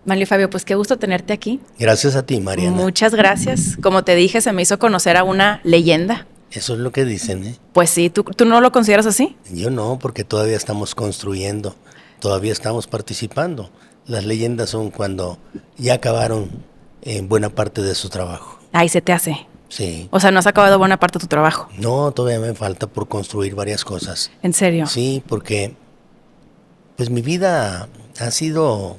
Manlio Fabio, pues qué gusto tenerte aquí. Gracias a ti, Mariana. Muchas gracias. Como te dije, se me hizo conocer a una leyenda. Eso es lo que dicen, ¿eh? Pues sí, ¿tú no lo consideras así? Yo no, porque todavía estamos construyendo, todavía estamos participando. Las leyendas son cuando ya acabaron en buena parte de su trabajo. Ahí se te hace. Sí. O sea, no has acabado buena parte de tu trabajo. No, todavía me falta por construir varias cosas. ¿En serio? Sí, porque pues mi vida ha sido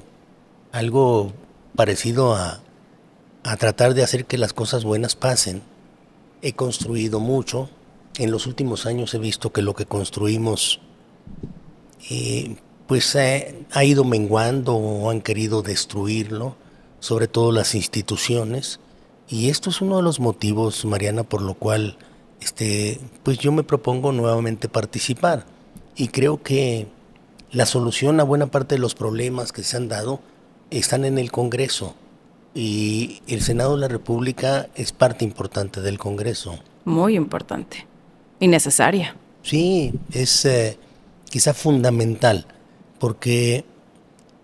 algo parecido a tratar de hacer que las cosas buenas pasen. He construido mucho. En los últimos años he visto que lo que construimos pues ha ido menguando o han querido destruirlo, sobre todo las instituciones. Y esto es uno de los motivos, Mariana, por lo cual pues yo me propongo nuevamente participar. Y creo que la solución a buena parte de los problemas que se han dado están en el Congreso. Y el Senado de la República es parte importante del Congreso. Muy importante. Y necesaria. Sí, es quizá fundamental, porque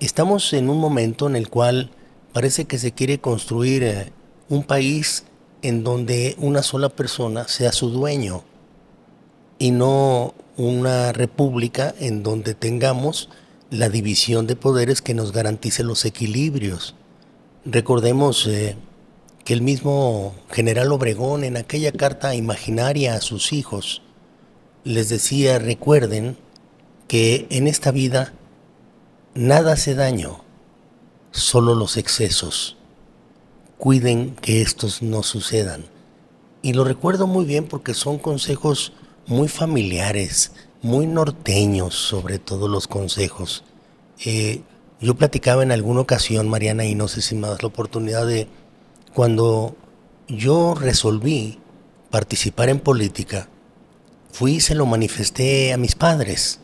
estamos en un momento en el cual parece que se quiere construir un país en donde una sola persona sea su dueño y no una república en donde tengamos la división de poderes que nos garantice los equilibrios. Recordemos que el mismo general Obregón en aquella carta imaginaria a sus hijos les decía: recuerden que en esta vida nada hace daño, solo los excesos. Cuiden que estos no sucedan. Y lo recuerdo muy bien porque son consejos muy familiares, muy norteños, sobre todo los consejos. Yo platicaba en alguna ocasión, Mariana, y no sé si me das la oportunidad de, cuando yo resolví participar en política, fui y se lo manifesté a mis padres.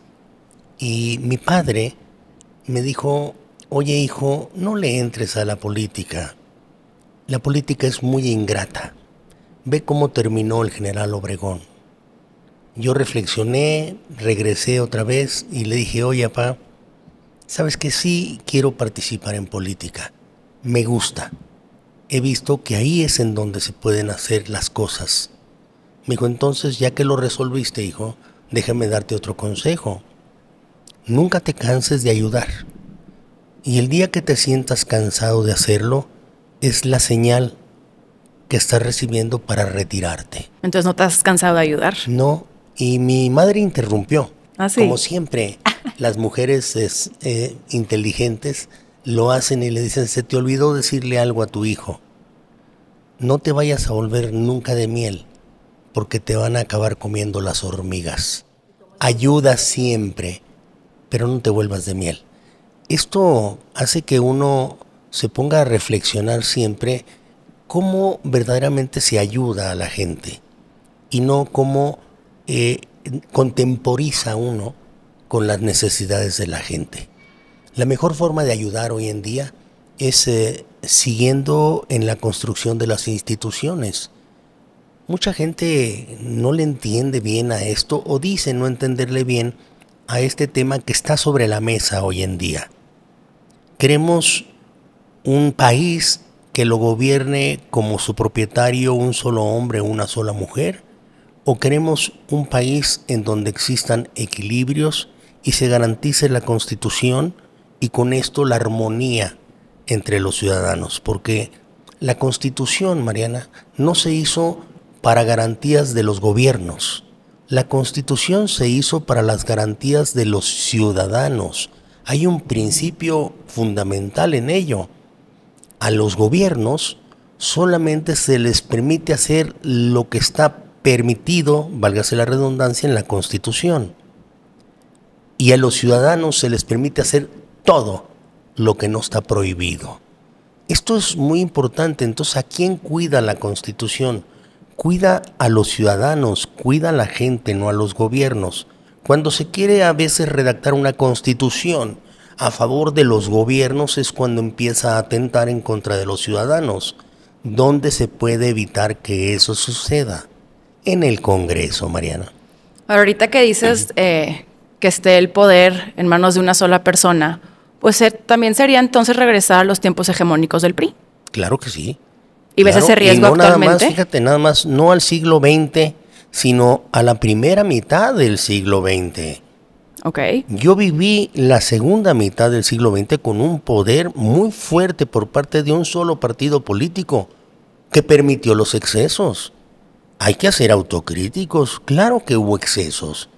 Y mi padre me dijo: oye, hijo, no le entres a la política. La política es muy ingrata. Ve cómo terminó el general Obregón. Yo reflexioné, regresé otra vez y le dije: oye, papá, sabes que sí quiero participar en política. Me gusta. He visto que ahí es en donde se pueden hacer las cosas. Me dijo: entonces, ya que lo resolviste, hijo, déjame darte otro consejo. Nunca te canses de ayudar. Y el día que te sientas cansado de hacerlo, es la señal que estás recibiendo para retirarte. Entonces no te has cansado de ayudar. No, y mi madre interrumpió. ¿Ah, sí? Como siempre, las mujeres inteligentes lo hacen y le dicen: se te olvidó decirle algo a tu hijo. No te vayas a volver nunca de miel, porque te van a acabar comiendo las hormigas. Ayuda siempre, pero no te vuelvas de miel. Esto hace que uno se ponga a reflexionar siempre cómo verdaderamente se ayuda a la gente y no cómo contemporiza uno con las necesidades de la gente. La mejor forma de ayudar hoy en día es siguiendo en la construcción de las instituciones. Mucha gente no le entiende bien a esto o dice no entenderle bien a este tema que está sobre la mesa hoy en día. Queremos un país que lo gobierne como su propietario un solo hombre o una sola mujer, o queremos un país en donde existan equilibrios y se garantice la Constitución y con esto la armonía entre los ciudadanos, porque la Constitución, Mariana, no se hizo para garantías de los gobiernos. La Constitución se hizo para las garantías de los ciudadanos. Hay un principio fundamental en ello. A los gobiernos solamente se les permite hacer lo que está permitido, válgase la redundancia, en la Constitución. Y a los ciudadanos se les permite hacer todo lo que no está prohibido. Esto es muy importante. Entonces, ¿a quién cuida la Constitución? Cuida a los ciudadanos, cuida a la gente, no a los gobiernos. Cuando se quiere a veces redactar una Constitución a favor de los gobiernos es cuando empieza a atentar en contra de los ciudadanos. ¿Dónde se puede evitar que eso suceda? En el Congreso, Mariana. Ahorita que dices que esté el poder en manos de una sola persona, pues también sería entonces regresar a los tiempos hegemónicos del PRI. Claro que sí. ¿Y ves ese riesgo y no actualmente? Nada más, fíjate, nada más, no al siglo XX, sino a la primera mitad del siglo XX. Ok. Yo viví la segunda mitad del siglo XX con un poder muy fuerte por parte de un solo partido político que permitió los excesos. Hay que ser autocríticos, claro que hubo excesos,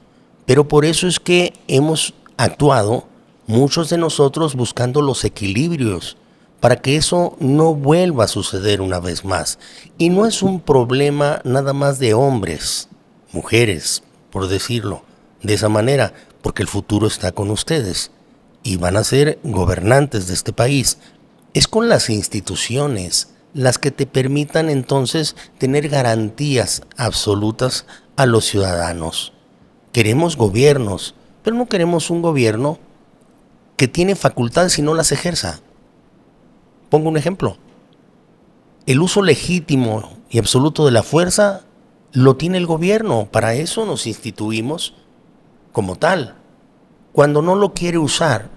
pero por eso es que hemos actuado, muchos de nosotros, buscando los equilibrios, para que eso no vuelva a suceder una vez más. Y no es un problema nada más de hombres, mujeres, por decirlo de esa manera, porque el futuro está con ustedes y van a ser gobernantes de este país. Es con las instituciones las que te permitan entonces tener garantías absolutas a los ciudadanos. Queremos gobiernos, pero no queremos un gobierno que tiene facultades y no las ejerza. Pongo un ejemplo. El uso legítimo y absoluto de la fuerza lo tiene el gobierno. Para eso nos instituimos como tal. Cuando no lo quiere usar,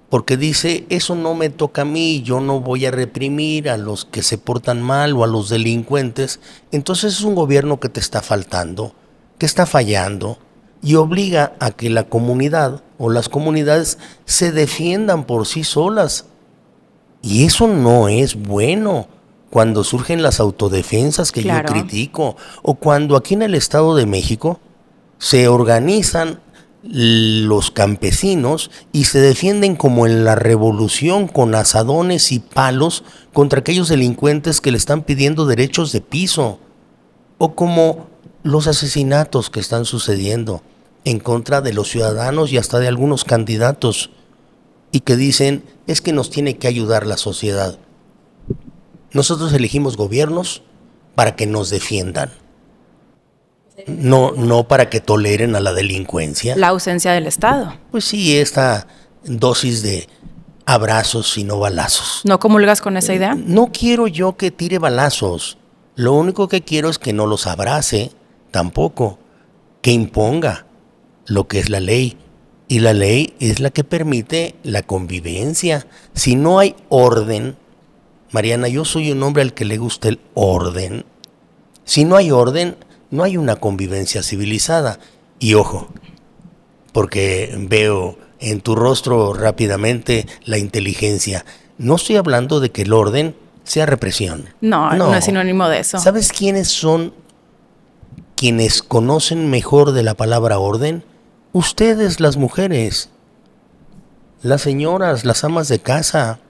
porque dice, eso no me toca a mí, yo no voy a reprimir a los que se portan mal o a los delincuentes, entonces es un gobierno que te está faltando, que está fallando y obliga a que la comunidad o las comunidades se defiendan por sí solas. Y eso no es bueno. Cuando surgen las autodefensas que yo critico, o cuando aquí en el Estado de México se organizan los campesinos y se defienden como en la revolución con azadones y palos contra aquellos delincuentes que le están pidiendo derechos de piso, o como los asesinatos que están sucediendo en contra de los ciudadanos y hasta de algunos candidatos, y que dicen, es que nos tiene que ayudar la sociedad. Nosotros elegimos gobiernos para que nos defiendan, no para que toleren a la delincuencia. La ausencia del Estado. Pues sí, esta dosis de abrazos y no balazos. ¿No comulgas con esa idea? No quiero yo que tire balazos. Lo único que quiero es que no los abrace, tampoco, que imponga lo que es la ley. Y la ley es la que permite la convivencia. Si no hay orden, Mariana, yo soy un hombre al que le gusta el orden. Si no hay orden, no hay una convivencia civilizada. Y ojo, porque veo en tu rostro rápidamente la inteligencia. No estoy hablando de que el orden sea represión. No es sinónimo de eso. ¿Sabes quiénes son quienes conocen mejor de la palabra orden? Ustedes, las mujeres, las señoras, las amas de casa.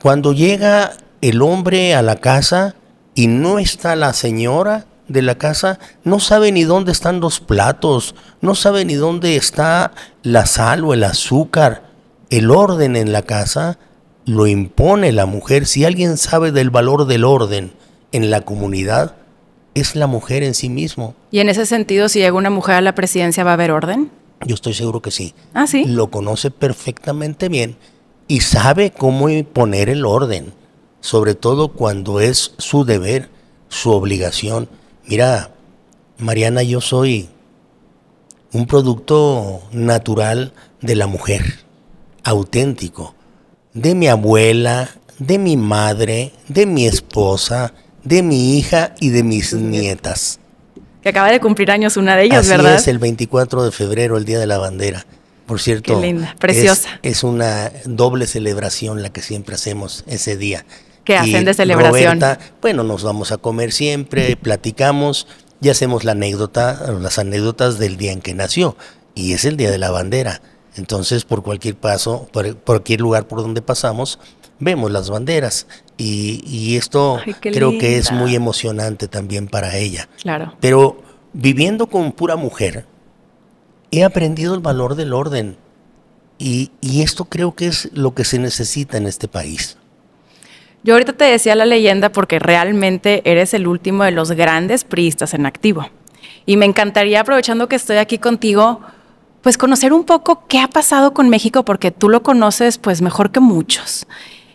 Cuando llega el hombre a la casa y no está la señora de la casa, no sabe ni dónde están los platos, no sabe ni dónde está la sal o el azúcar. El orden en la casa lo impone la mujer. Si alguien sabe del valor del orden en la comunidad, es la mujer en sí mismo. Y en ese sentido, si llega una mujer a la presidencia, ¿va a haber orden? Yo estoy seguro que sí. ¿Ah, sí? Lo conoce perfectamente bien y sabe cómo imponer el orden, sobre todo cuando es su deber, su obligación. Mira, Mariana, yo soy un producto natural de la mujer, auténtico, de mi abuela, de mi madre, de mi esposa, de mi hija y de mis nietas. Que acaba de cumplir años una de ellas, Así ¿verdad? Es, el 24 de febrero, el Día de la Bandera. Por cierto, qué linda, preciosa. Es una doble celebración la que siempre hacemos ese día. ¿Qué hacen de celebración? Roberta, bueno, nos vamos a comer siempre, platicamos y hacemos las anécdotas del día en que nació. Y es el Día de la Bandera. Entonces, por cualquier paso, por cualquier lugar por donde pasamos, vemos las banderas. Y esto creo que es muy emocionante también para ella. Claro. Pero viviendo con pura mujer, he aprendido el valor del orden. Y esto creo que es lo que se necesita en este país. Yo ahorita te decía la leyenda porque realmente eres el último de los grandes priistas en activo. Y me encantaría, aprovechando que estoy aquí contigo, pues conocer un poco qué ha pasado con México, porque tú lo conoces pues mejor que muchos.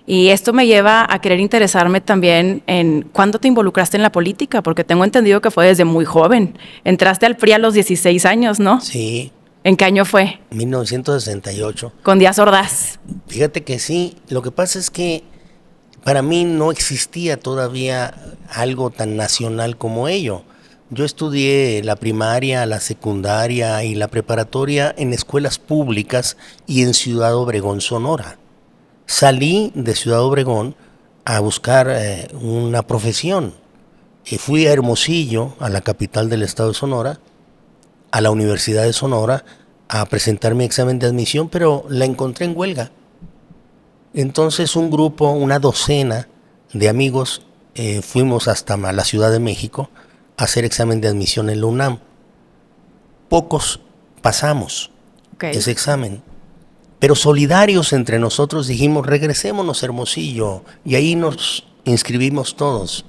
Y esto me lleva a querer interesarme también en cuándo te involucraste en la política, porque tengo entendido que fue desde muy joven. Entraste al PRI a los 16 años, ¿no? Sí. ¿En qué año fue? 1968. Con Díaz Ordaz. Fíjate que sí, lo que pasa es que para mí no existía todavía algo tan nacional como ello. Yo estudié la primaria, la secundaria y la preparatoria en escuelas públicas y en Ciudad Obregón, Sonora. Salí de Ciudad Obregón a buscar una profesión. Fui a Hermosillo, a la capital del estado de Sonora, a la Universidad de Sonora, a presentar mi examen de admisión, pero la encontré en huelga. Entonces un grupo, una docena de amigos, fuimos hasta la Ciudad de México a hacer examen de admisión en la UNAM. Pocos pasamos ese examen, pero solidarios entre nosotros dijimos, regresémonos a Hermosillo, y ahí nos inscribimos todos.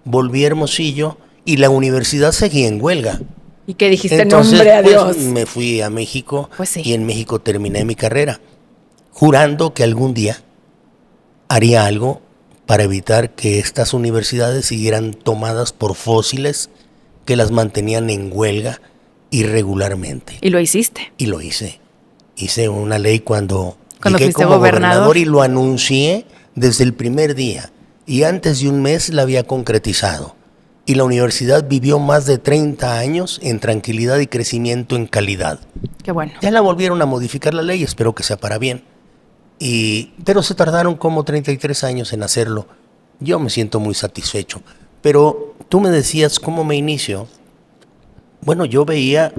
Volví a Hermosillo y la universidad seguía en huelga. ¿Y qué dijiste? Entonces, Nombre a Dios. Pues, me fui a México, Pues sí. Y en México terminé mi carrera, jurando que algún día haría algo para evitar que estas universidades siguieran tomadas por fósiles que las mantenían en huelga irregularmente. ¿Y lo hiciste? Y lo hice. Hice una ley cuando Cuando llegué fuiste como gobernador y lo anuncié desde el primer día. Y antes de un mes la había concretizado. Y la universidad vivió más de 30 años en tranquilidad y crecimiento en calidad. Qué bueno. Ya la volvieron a modificar la ley, espero que sea para bien. Pero se tardaron como 33 años en hacerlo. Yo me siento muy satisfecho. Pero tú me decías, ¿cómo me inicio? Bueno, yo veía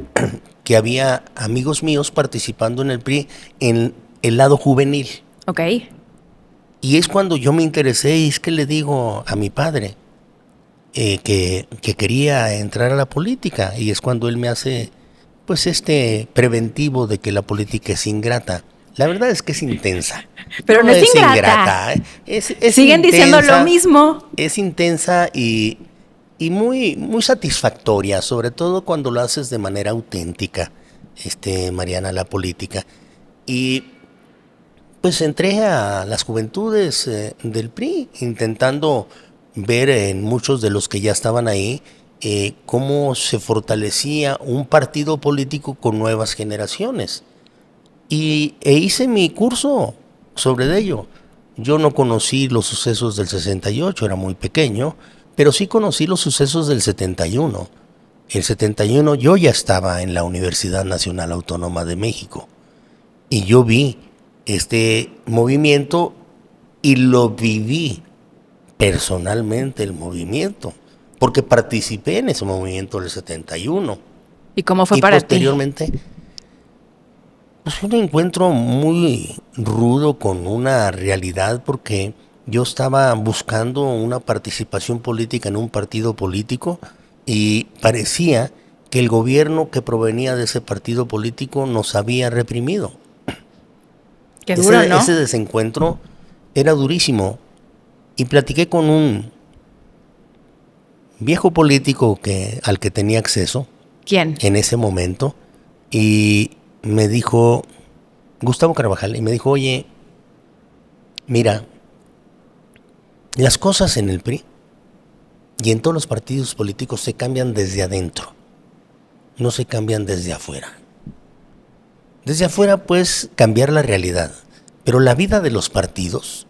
que había amigos míos participando en el PRI en el lado juvenil. Ok. Y es cuando yo me interesé y es que le digo a mi padre que quería entrar a la política. Y es cuando él me hace pues este preventivo de que la política es ingrata. La verdad es que es intensa. Pero no es ingrata. Es Siguen intensa, diciendo lo mismo. Es intensa y muy, muy satisfactoria, sobre todo cuando lo haces de manera auténtica, Mariana, la política. Y pues entré a las juventudes del PRI, intentando ver en muchos de los que ya estaban ahí cómo se fortalecía un partido político con nuevas generaciones. E hice mi curso sobre ello. Yo no conocí los sucesos del 68, era muy pequeño, pero sí conocí los sucesos del 71. El 71 yo ya estaba en la Universidad Nacional Autónoma de México y yo vi este movimiento y lo viví personalmente, el movimiento, porque participé en ese movimiento del 71. ¿Y cómo fue para ti? Posteriormente, pues un encuentro muy rudo con una realidad, porque yo estaba buscando una participación política en un partido político y parecía que el gobierno que provenía de ese partido político nos había reprimido. Qué duro, ¿no? Ese desencuentro era durísimo y platiqué con un viejo político al que tenía acceso. ¿Quién? En ese momento, y me dijo, Gustavo Carvajal, y me dijo, oye, mira, las cosas en el PRI y en todos los partidos políticos se cambian desde adentro, no se cambian desde afuera. Desde afuera puedes cambiar la realidad, pero la vida de los partidos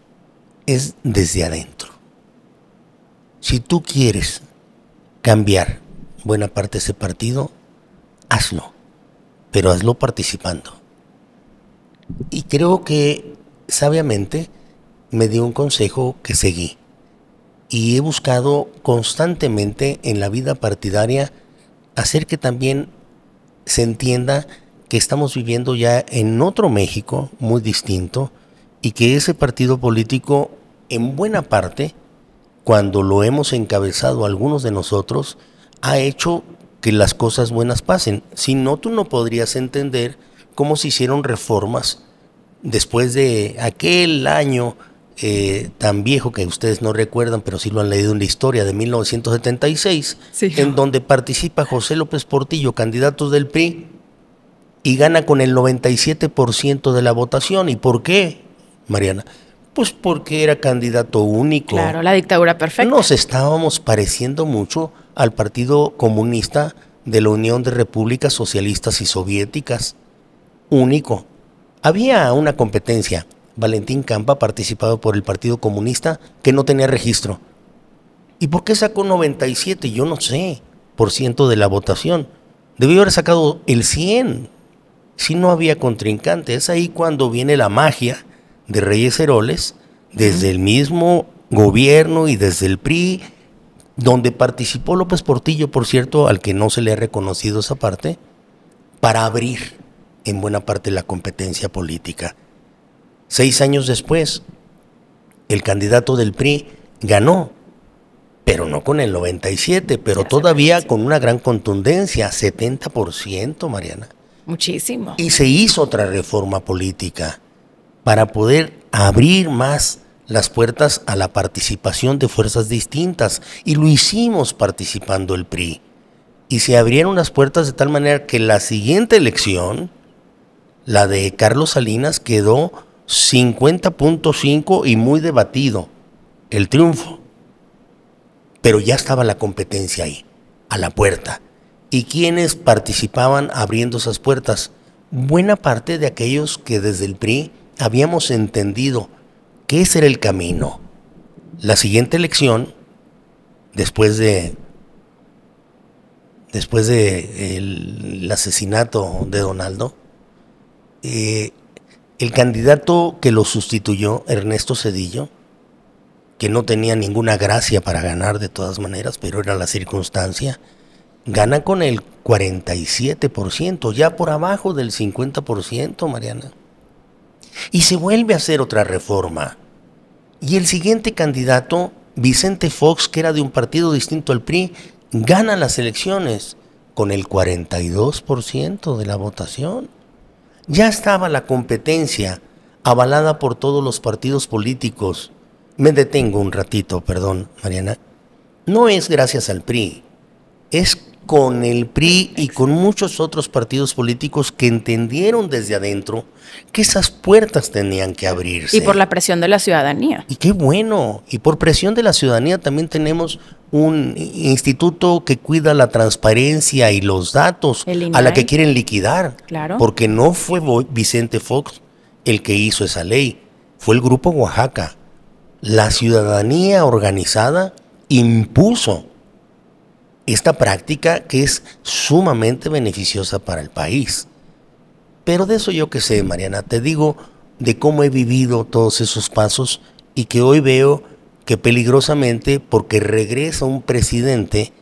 es desde adentro. Si tú quieres cambiar buena parte de ese partido, hazlo, pero hazlo participando. Y creo que sabiamente me dio un consejo que seguí. Y he buscado constantemente en la vida partidaria hacer que también se entienda que estamos viviendo ya en otro México muy distinto y que ese partido político, en buena parte, cuando lo hemos encabezado algunos de nosotros, ha hecho que las cosas buenas pasen. Si no, tú no podrías entender cómo se hicieron reformas después de aquel año tan viejo que ustedes no recuerdan, pero sí lo han leído en la historia, de 1976, sí, en donde participa José López Portillo, candidato del PRI, y gana con el 97% de la votación. ¿Y por qué, Mariana? Pues porque era candidato único. Claro, la dictadura perfecta. Nos estábamos pareciendo mucho al Partido Comunista de la Unión de Repúblicas Socialistas y Soviéticas. único. Había una competencia. Valentín Campa, participado por el Partido Comunista, que no tenía registro. ¿Y por qué sacó 97? Yo no sé, por ciento de la votación. Debió haber sacado el 100, si no había contrincante. Es ahí cuando viene la magia de Reyes Heroles, desde el mismo gobierno y desde el PRI, donde participó López Portillo, por cierto, al que no se le ha reconocido esa parte, para abrir en buena parte la competencia política. 6 años después, el candidato del PRI ganó, pero no con el 97, pero todavía con una gran contundencia, 70%, Mariana. Muchísimo. Y se hizo otra reforma política para poder abrir más las puertas a la participación de fuerzas distintas, y lo hicimos participando el PRI. Y se abrieron las puertas de tal manera que la siguiente elección, la de Carlos Salinas, quedó 50.5 y muy debatido el triunfo. Pero ya estaba la competencia ahí, a la puerta. ¿Y quiénes participaban abriendo esas puertas? Buena parte de aquellos que desde el PRI habíamos entendido que ese era el camino. La siguiente elección, después de el asesinato de Donaldo, el candidato que lo sustituyó, Ernesto Zedillo, que no tenía ninguna gracia para ganar de todas maneras, pero era la circunstancia, gana con el 47%, ya por abajo del 50%, Mariana. Y se vuelve a hacer otra reforma. Y el siguiente candidato, Vicente Fox, que era de un partido distinto al PRI, gana las elecciones con el 42% de la votación. Ya estaba la competencia avalada por todos los partidos políticos. Me detengo un ratito, perdón, Mariana. No es gracias al PRI, es con el PRI y con muchos otros partidos políticos que entendieron desde adentro que esas puertas tenían que abrirse. Y por la presión de la ciudadanía. Y qué bueno, y por presión de la ciudadanía también tenemos un instituto que cuida la transparencia y los datos, a la que quieren liquidar. Claro. Porque no fue Vicente Fox el que hizo esa ley, fue el Grupo Oaxaca. La ciudadanía organizada impuso esta práctica que es sumamente beneficiosa para el país. Pero de eso yo qué sé, Mariana, te digo de cómo he vivido todos esos pasos y que hoy veo que peligrosamente, porque regresa un presidente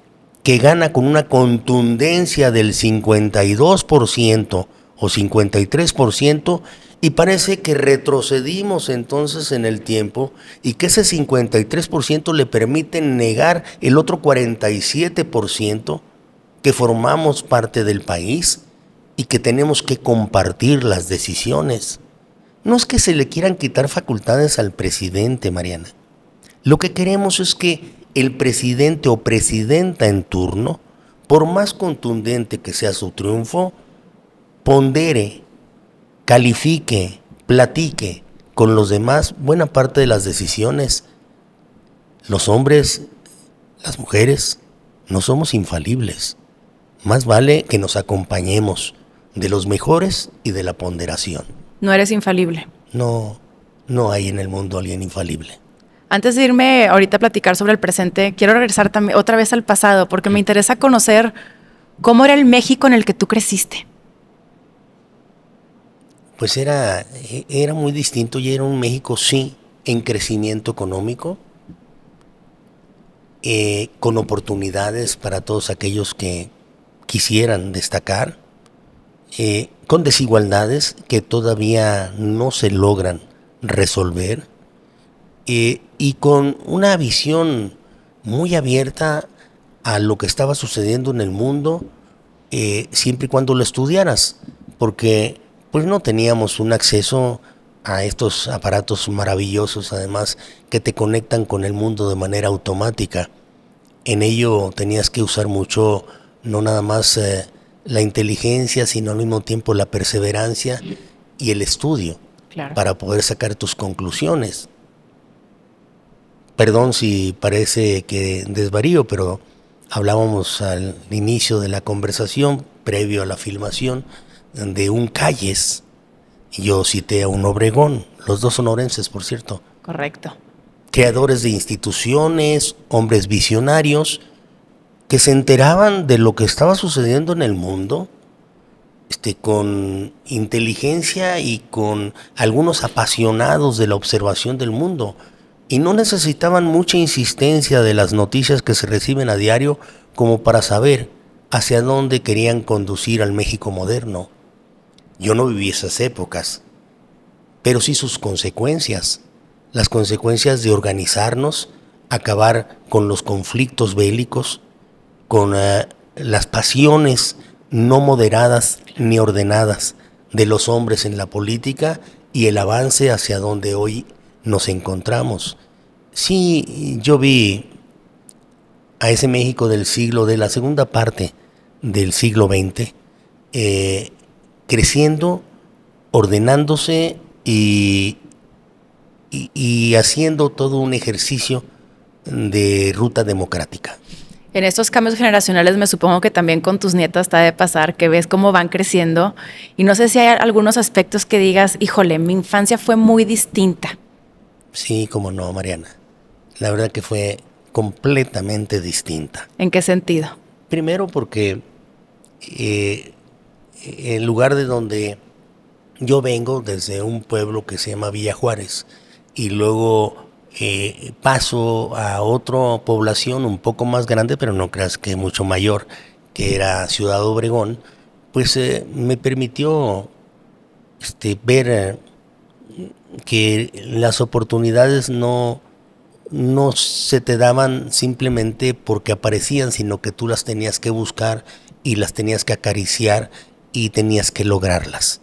que gana con una contundencia del 52% o 53%, y parece que retrocedimos entonces en el tiempo y que ese 53% le permite negar el otro 47% que formamos parte del país y que tenemos que compartir las decisiones. No es que se le quieran quitar facultades al presidente, Mariana. Lo que queremos es que el presidente o presidenta en turno, por más contundente que sea su triunfo, pondere, califique, platique con los demás buena parte de las decisiones. Los hombres, las mujeres, no somos infalibles. Más vale que nos acompañemos de los mejores y de la ponderación. No eres infalible. No, no hay en el mundo alguien infalible. Antes de irme ahorita a platicar sobre el presente, quiero regresar también otra vez al pasado, porque me interesa conocer cómo era el México en el que tú creciste. Pues era muy distinto y era un México, sí, en crecimiento económico, con oportunidades para todos aquellos que quisieran destacar, con desigualdades que todavía no se logran resolver, y con una visión muy abierta a lo que estaba sucediendo en el mundo, siempre y cuando lo estudiaras, porque pues no teníamos un acceso a estos aparatos maravillosos, además, que te conectan con el mundo de manera automática. En ello tenías que usar mucho, no nada más la inteligencia, sino al mismo tiempo la perseverancia y el estudio, claro, para poder sacar tus conclusiones. Perdón si parece que desvarío, pero hablábamos al inicio de la conversación, previo a la filmación, de un Calles, yo cité a un Obregón, los dos sonorenses, por cierto. Correcto. Creadores de instituciones, hombres visionarios, que se enteraban de lo que estaba sucediendo en el mundo, con inteligencia y con algunos apasionados de la observación del mundo. Y no necesitaban mucha insistencia de las noticias que se reciben a diario como para saber hacia dónde querían conducir al México moderno. Yo no viví esas épocas, pero sí sus consecuencias. Las consecuencias de organizarnos, acabar con los conflictos bélicos, con las pasiones no moderadas ni ordenadas de los hombres en la política y el avance hacia donde hoy nos encontramos. Sí, yo vi a ese México del siglo, de la segunda parte del siglo XX, creciendo, ordenándose y haciendo todo un ejercicio de ruta democrática. En estos cambios generacionales me supongo que también con tus nietas está de pasar, que ves cómo van creciendo y no sé si hay algunos aspectos que digas, híjole, mi infancia fue muy distinta. Sí, cómo no, Mariana. La verdad que fue completamente distinta. ¿En qué sentido? Primero porque en lugar de donde yo vengo, desde un pueblo que se llama Villa Juárez, y luego paso a otra población un poco más grande, pero no creas que mucho mayor, que era Ciudad Obregón, pues me permitió ver que las oportunidades no se te daban simplemente porque aparecían, sino que tú las tenías que buscar y las tenías que acariciar y tenías que lograrlas.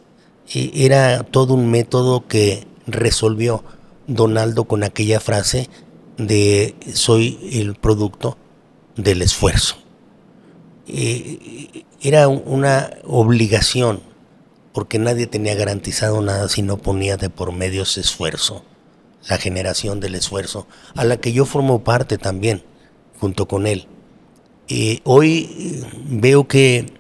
Era todo un método que resolvió Donaldo con aquella frase de soy el producto del esfuerzo. Era una obligación, porque nadie tenía garantizado nada si no ponía de por medio ese esfuerzo, la generación del esfuerzo, a la que yo formo parte también, junto con él. Hoy veo que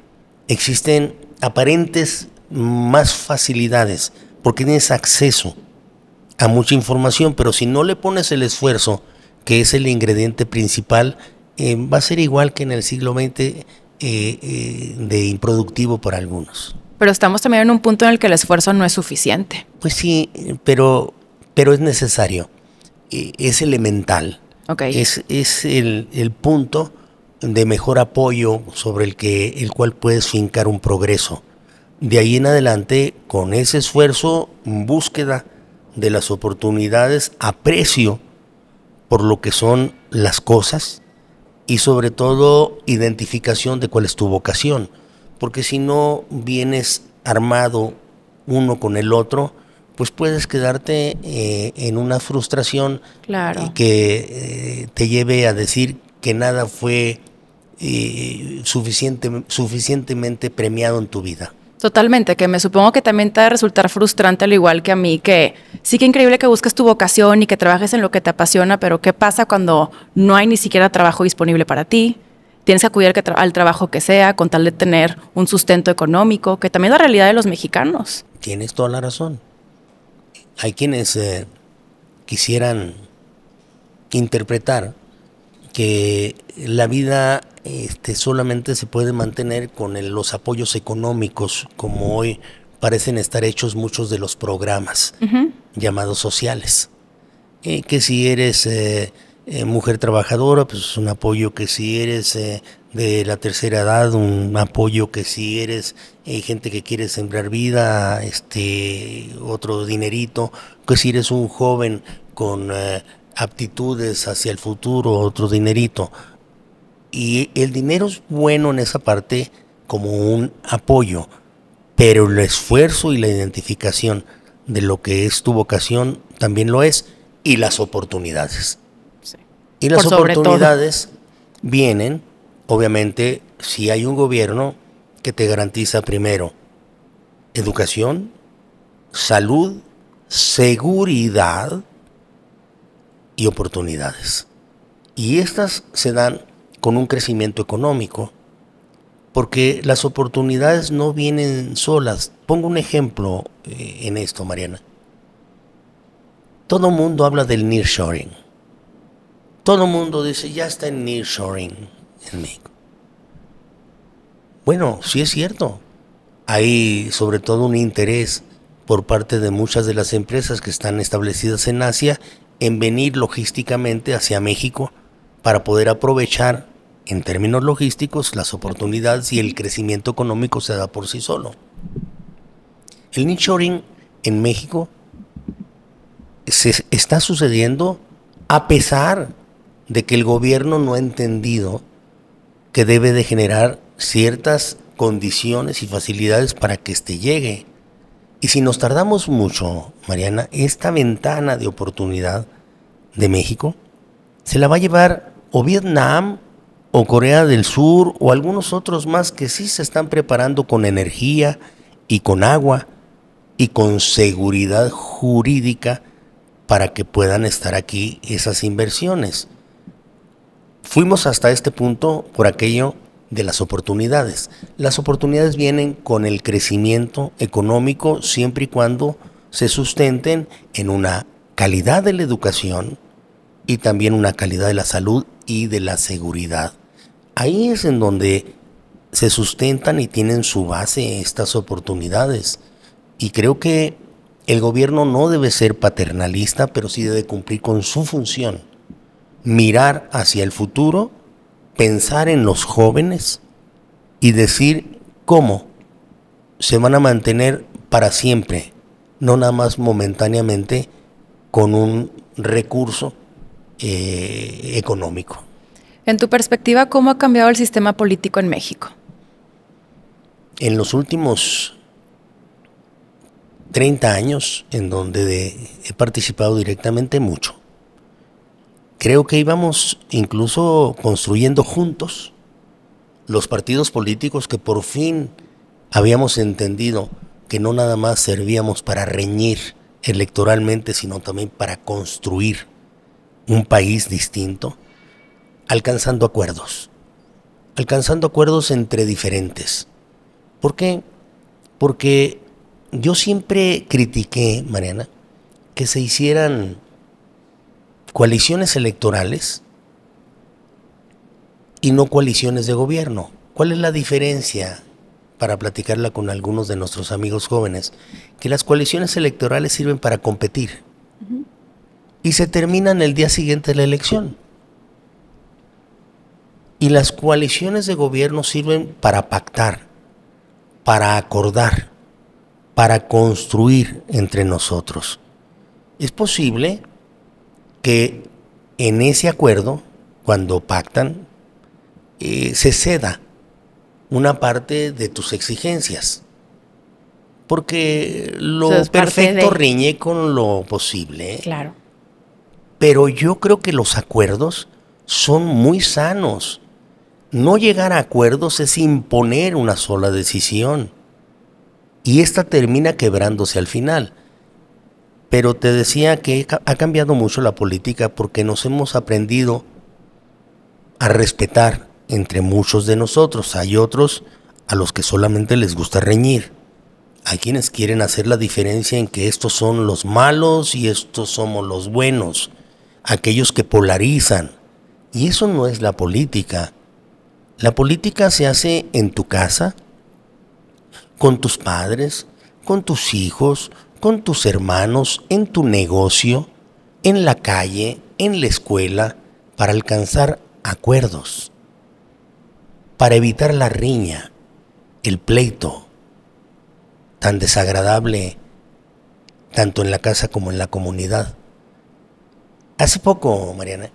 existen aparentes más facilidades, porque tienes acceso a mucha información, pero si no le pones el esfuerzo, que es el ingrediente principal, va a ser igual que en el siglo XX, de improductivo para algunos. Pero estamos también en un punto en el que el esfuerzo no es suficiente. Pues sí, pero es necesario, es elemental. Okay. Es el punto de mejor apoyo sobre el cual puedes fincar un progreso. De ahí en adelante, con ese esfuerzo, búsqueda de las oportunidades, aprecio por lo que son las cosas y sobre todo identificación de cuál es tu vocación, porque si no vienes armado uno con el otro, pues puedes quedarte en una frustración, claro, que te lleve a decir que nada fue suficientemente premiado en tu vida. Totalmente, que me supongo que también te va a resultar frustrante al igual que a mí, que sí que increíble que busques tu vocación y que trabajes en lo que te apasiona, pero ¿qué pasa cuando no hay ni siquiera trabajo disponible para ti? Tienes que acudir al trabajo que sea con tal de tener un sustento económico, que también es la realidad de los mexicanos. Tienes toda la razón. Hay quienes quisieran interpretar que la vida solamente se puede mantener con los apoyos económicos, como hoy parecen estar hechos muchos de los programas llamados sociales. Que si eres mujer trabajadora, pues un apoyo; que si eres de la tercera edad, un apoyo; que si eres gente que quiere sembrar vida, otro dinerito; que si eres un joven con aptitudes hacia el futuro, otro dinerito. Y el dinero es bueno en esa parte como un apoyo, pero el esfuerzo y la identificación de lo que es tu vocación también lo es, y las oportunidades. Sí. Y las oportunidades vienen, obviamente, si hay un gobierno que te garantiza primero educación, salud, seguridad y oportunidades. Y estas se dan con un crecimiento económico, porque las oportunidades no vienen solas. Pongo un ejemplo en esto, Mariana. Todo mundo habla del nearshoring. Todo mundo dice, ya está el nearshoring en México. Bueno, sí es cierto. Hay sobre todo un interés por parte de muchas de las empresas que están establecidas en Asia en venir logísticamente hacia México para poder aprovechar en términos logísticos las oportunidades, y el crecimiento económico se da por sí solo. El nearshoring en México se está sucediendo a pesar de que el gobierno no ha entendido que debe de generar ciertas condiciones y facilidades para que éste llegue. Y si nos tardamos mucho, Mariana, esta ventana de oportunidad de México se la va a llevar o Vietnam o Corea del Sur o algunos otros más que sí se están preparando con energía y con agua y con seguridad jurídica para que puedan estar aquí esas inversiones. Fuimos hasta este punto por aquello de las oportunidades. Las oportunidades vienen con el crecimiento económico siempre y cuando se sustenten en una calidad de la educación y también una calidad de la salud y de la seguridad. Ahí es en donde se sustentan y tienen su base estas oportunidades. Y creo que el gobierno no debe ser paternalista, pero sí debe cumplir con su función. Mirar hacia el futuro, pensar en los jóvenes y decir cómo se van a mantener para siempre, no nada más momentáneamente con un recurso económico. En tu perspectiva, ¿cómo ha cambiado el sistema político en México? En los últimos 30 años, en donde he participado directamente, mucho. Creo que íbamos incluso construyendo juntos los partidos políticos que por fin habíamos entendido que no nada más servíamos para reñir electoralmente, sino también para construir un país distinto, alcanzando acuerdos entre diferentes. ¿Por qué? Porque yo siempre critiqué, Mariana, que se hicieran coaliciones electorales y no coaliciones de gobierno. ¿Cuál es la diferencia? Para platicarla con algunos de nuestros amigos jóvenes, que las coaliciones electorales sirven para competir y se terminan el día siguiente de la elección. Y las coaliciones de gobierno sirven para pactar, para acordar, para construir entre nosotros. Es posible que en ese acuerdo, cuando pactan, se ceda una parte de tus exigencias, porque lo perfecto riñe con lo posible. Claro. Pero yo creo que los acuerdos son muy sanos. No llegar a acuerdos es imponer una sola decisión, y esta termina quebrándose al final. Pero te decía que ha cambiado mucho la política porque nos hemos aprendido a respetar entre muchos de nosotros. Hay otros a los que solamente les gusta reñir. Hay quienes quieren hacer la diferencia en que estos son los malos y estos somos los buenos. Aquellos que polarizan. Y eso no es la política. La política se hace en tu casa, con tus padres, con tus hijos, con tus hermanos, en tu negocio, en la calle, en la escuela, para alcanzar acuerdos, para evitar la riña, el pleito, tan desagradable, tanto en la casa como en la comunidad. Hace poco, Mariana,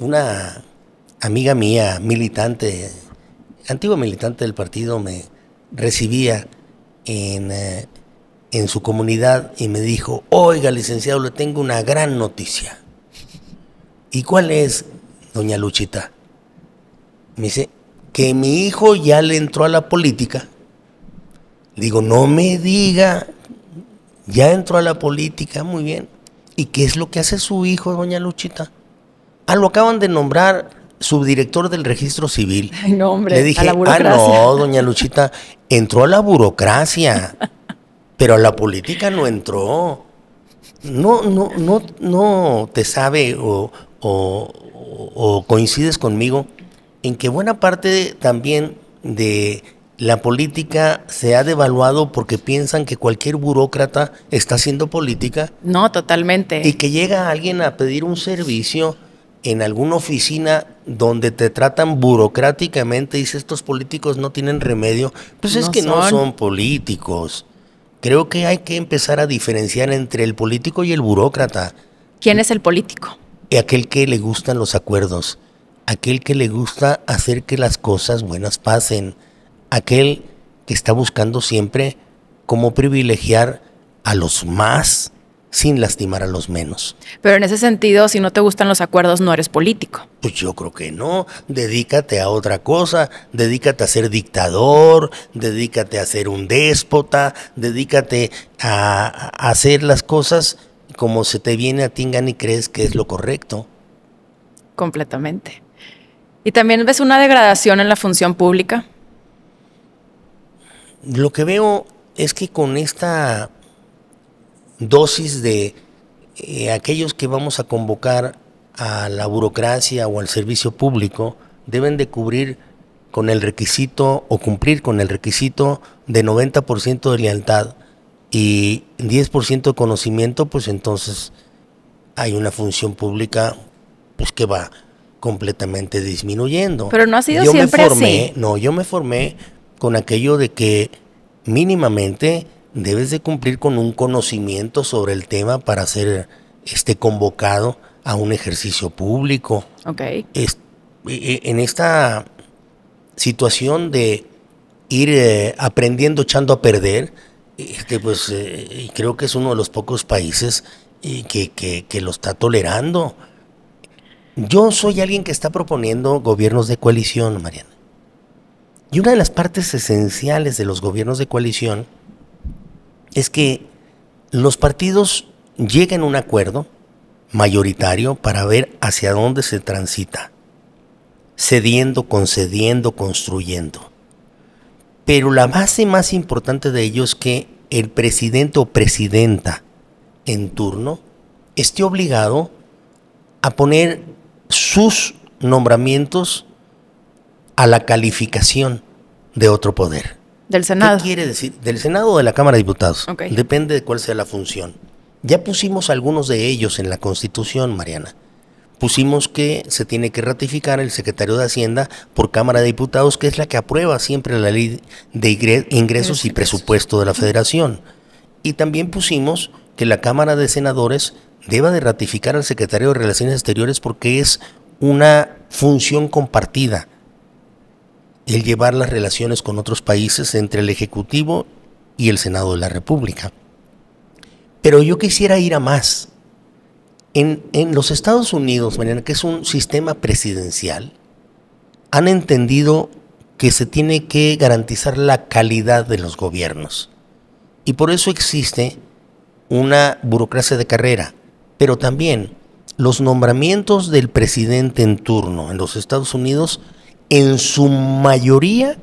una amiga mía, militante, antigua militante del partido, me recibía en su comunidad y me dijo: oiga, licenciado, le tengo una gran noticia. ¿Y cuál es, doña Luchita? Me dice que mi hijo ya le entró a la política. Digo, no me diga, ya entró a la política, muy bien. ¿Y qué es lo que hace su hijo, doña Luchita? Lo acaban de nombrar subdirector del registro civil. Ay, no, hombre, Le dije, a la burocracia. no, doña Luchita, entró a la burocracia, pero a la política no entró. No te sabe o coincides conmigo en que buena parte también de la política se ha devaluado porque piensan que cualquier burócrata está haciendo política No, totalmente. y que llega alguien a pedir un servicio en alguna oficina donde te tratan burocráticamente y dice estos políticos no tienen remedio. Pues es No que no son. son políticos. Creo que hay que empezar a diferenciar entre el político y el burócrata. ¿Quién es el político? Y aquel que le gustan los acuerdos, aquel que le gusta hacer que las cosas buenas pasen, aquel que está buscando siempre cómo privilegiar a los más sin lastimar a los menos. Pero en ese sentido, si no te gustan los acuerdos, no eres político. Pues yo creo que no, dedícate a otra cosa, dedícate a ser dictador, dedícate a ser un déspota, dedícate a hacer las cosas como se te viene a ti en gana y crees que es lo correcto. Completamente. ¿Y también ves una degradación en la función pública? Lo que veo es que con esta dosis de aquellos que vamos a convocar a la burocracia o al servicio público deben de cubrir con el requisito o cumplir con el requisito de 90% de lealtad y 10% de conocimiento, pues entonces hay una función pública pues que va completamente disminuyendo. Pero no ha sido Yo siempre me formé, así. No, yo me formé con aquello de que mínimamente debes de cumplir con un conocimiento sobre el tema para ser convocado a un ejercicio público. Ok. En esta situación de ir aprendiendo echando a perder, pues creo que es uno de los pocos países que lo está tolerando. Yo soy alguien que está proponiendo gobiernos de coalición, Mariana. Y una de las partes esenciales de los gobiernos de coalición es que los partidos lleguen a un acuerdo mayoritario para ver hacia dónde se transita, cediendo, concediendo, construyendo. Pero la base más importante de ello es que el presidente o presidenta en turno esté obligado a poner sus nombramientos a la calificación de otro poder. Del Senado. ¿Qué quiere decir? Del Senado o de la Cámara de Diputados. Ok. Depende de cuál sea la función. Ya pusimos algunos de ellos en la Constitución, Mariana. Pusimos que se tiene que ratificar el secretario de Hacienda por Cámara de Diputados, que es la que aprueba siempre la ley de ingresos y presupuesto de la Federación. Y también pusimos que la Cámara de Senadores deba de ratificar al secretario de Relaciones Exteriores porque es una función compartida el llevar las relaciones con otros países entre el Ejecutivo y el Senado de la República. Pero yo quisiera ir a más. En los Estados Unidos, Mariana, que es un sistema presidencial, han entendido que se tiene que garantizar la calidad de los gobiernos. Y por eso existe una burocracia de carrera. Pero también los nombramientos del presidente en turno en los Estados Unidos en su mayoría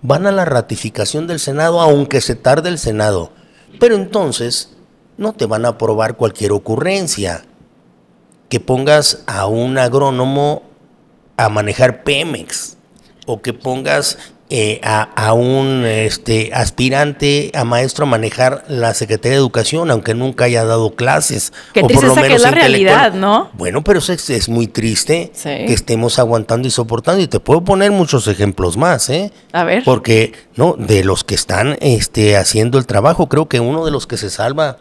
van a la ratificación del Senado, aunque se tarde el Senado. Pero entonces no te van a aprobar cualquier ocurrencia. Que pongas a un agrónomo a manejar Pemex o que pongas a un aspirante a maestro a manejar la Secretaría de Educación, aunque nunca haya dado clases. Qué o por lo tristeza que menos es la intelectual. realidad, ¿no? Bueno, pero eso es muy triste Sí. que estemos aguantando y soportando. Y te puedo poner muchos ejemplos más, ¿eh? A ver. Porque, no, de los que están haciendo el trabajo, creo que uno de los que se salva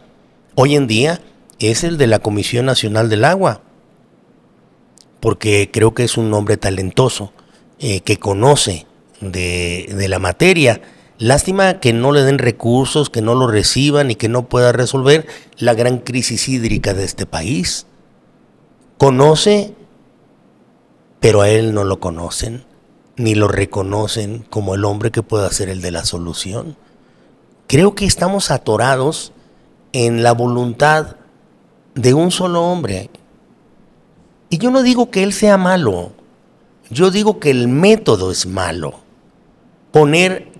hoy en día es el de la Comisión Nacional del Agua. Porque creo que es un hombre talentoso, que conoce de la materia. Lástima que no le den recursos, que no lo reciban y que no pueda resolver la gran crisis hídrica de este país. Conoce, pero a él no lo conocen, ni lo reconocen como el hombre que pueda ser el de la solución. Creo que estamos atorados en la voluntad de un solo hombre. Y yo no digo que él sea malo, Yo digo que el método es malo. Poner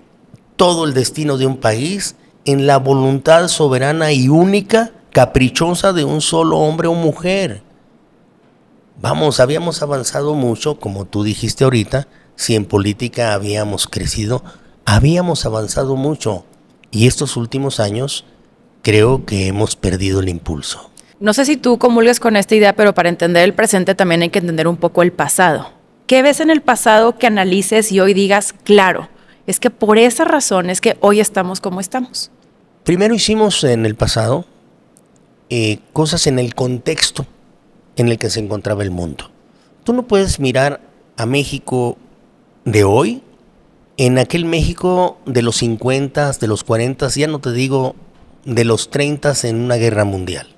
todo el destino de un país en la voluntad soberana y única, caprichosa de un solo hombre o mujer. Vamos, habíamos avanzado mucho, como tú dijiste ahorita, si en política habíamos crecido, habíamos avanzado mucho. Y estos últimos años creo que hemos perdido el impulso. No sé si tú comulgues con esta idea, pero para entender el presente también hay que entender un poco el pasado. ¿Qué ves en el pasado que analices y hoy digas, claro, es que por esa razón es que hoy estamos como estamos? Primero hicimos en el pasado cosas en el contexto en el que se encontraba el mundo. Tú no puedes mirar a México de hoy en aquel México de los 50, de los 40, ya no te digo de los 30 en una guerra mundial,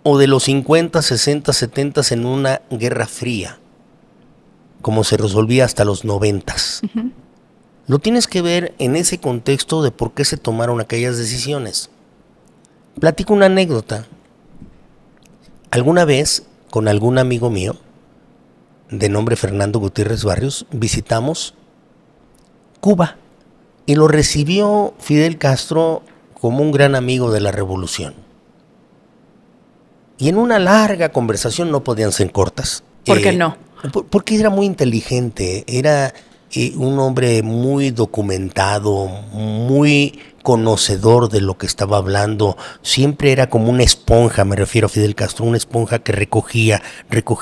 o de los 50, 60, 70 en una guerra fría, como se resolvía hasta los 90. Uh-huh. Lo tienes que ver en ese contexto de por qué se tomaron aquellas decisiones. Platico una anécdota. Alguna vez, con algún amigo mío, de nombre Fernando Gutiérrez Barrios, visitamos Cuba y lo recibió Fidel Castro como un gran amigo de la revolución. Y en una larga conversación, no podían ser cortas. ¿Por qué no? Porque era muy inteligente, era un hombre muy documentado, muy conocedor de lo que estaba hablando. Siempre era como una esponja, me refiero a Fidel Castro, una esponja que recogía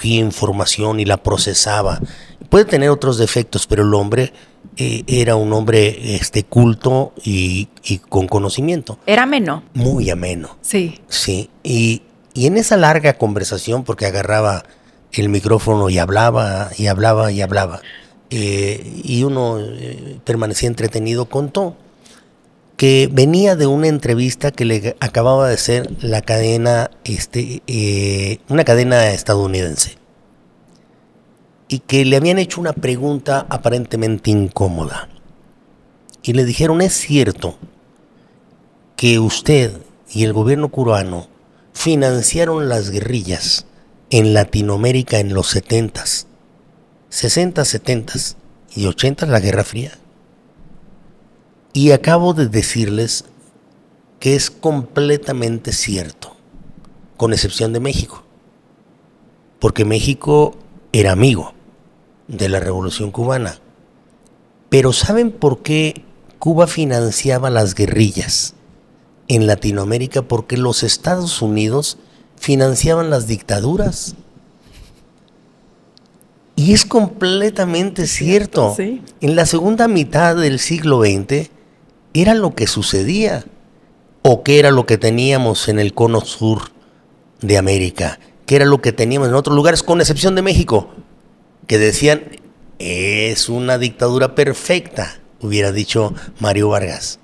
información y la procesaba. Puede tener otros defectos, pero el hombre era un hombre culto y con conocimiento. Era ameno. Muy ameno. Sí. Sí, y en esa larga conversación, porque agarraba el micrófono y hablaba, y hablaba, y hablaba, y uno permanecía entretenido, contó que venía de una entrevista que le acababa de hacer la cadena, una cadena estadounidense, y que le habían hecho una pregunta aparentemente incómoda, y le dijeron: ¿es cierto que usted y el gobierno cubano financiaron las guerrillas en Latinoamérica en los 70s, 60, 70s y 80s, la Guerra Fría? Y acabo de decirles que es completamente cierto, con excepción de México, porque México era amigo de la Revolución Cubana. Pero ¿saben por qué Cuba financiaba las guerrillas en Latinoamérica? Porque los Estados Unidos financiaban las dictaduras. Y es completamente cierto. Sí. En la segunda mitad del siglo XX era lo que sucedía, o que era lo que teníamos en el cono sur de América, que era lo que teníamos en otros lugares, con excepción de México, que decían: es una dictadura perfecta, hubiera dicho Mario Vargas.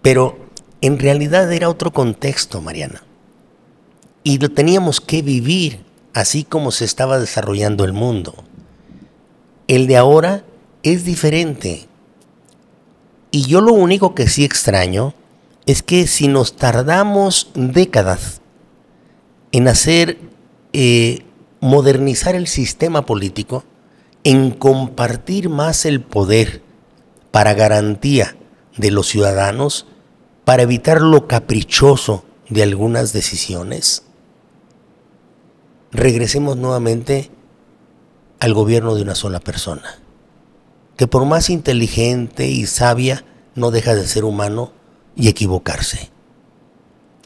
Pero en realidad era otro contexto, Mariana. Y lo teníamos que vivir así como se estaba desarrollando el mundo. El de ahora es diferente. Y yo lo único que sí extraño es que si nos tardamos décadas en hacer, modernizar el sistema político, en compartir más el poder para garantía de los ciudadanos, para evitar lo caprichoso de algunas decisiones, regresemos nuevamente al gobierno de una sola persona, que por más inteligente y sabia, no deja de ser humano y equivocarse.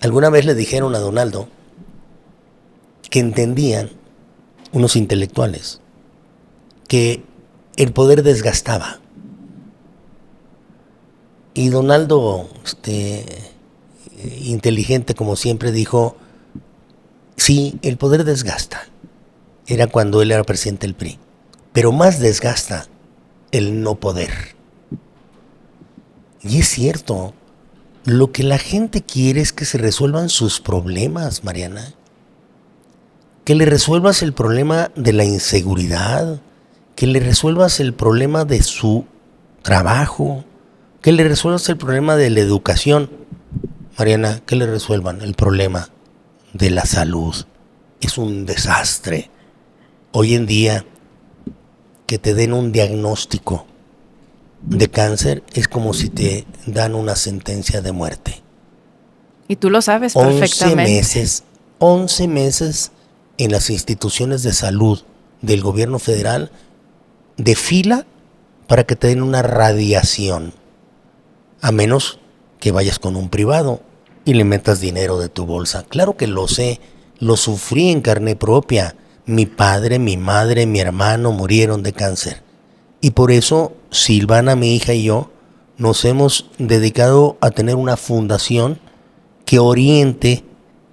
Alguna vez le dijeron a Donaldo que entendían unos intelectuales que el poder desgastaba. Y Donaldo, inteligente como siempre, dijo: sí, el poder desgasta. Era cuando él era presidente del PRI. Pero más desgasta el no poder. Y es cierto, lo que la gente quiere es que se resuelvan sus problemas, Mariana. Que le resuelvas el problema de la inseguridad, que le resuelvas el problema de su trabajo, que le resuelvas el problema de la educación. Mariana, que le resuelvan el problema de la salud. Es un desastre. Hoy en día que te den un diagnóstico de cáncer es como si te dan una sentencia de muerte. Y tú lo sabes perfectamente. 11 meses en las instituciones de salud del gobierno federal de fila para que te den una radiación, a menos que vayas con un privado y le metas dinero de tu bolsa. Claro que lo sé, lo sufrí en carne propia. Mi padre, mi madre, mi hermano murieron de cáncer. Y por eso Silvana, mi hija y yo nos hemos dedicado a tener una fundación que oriente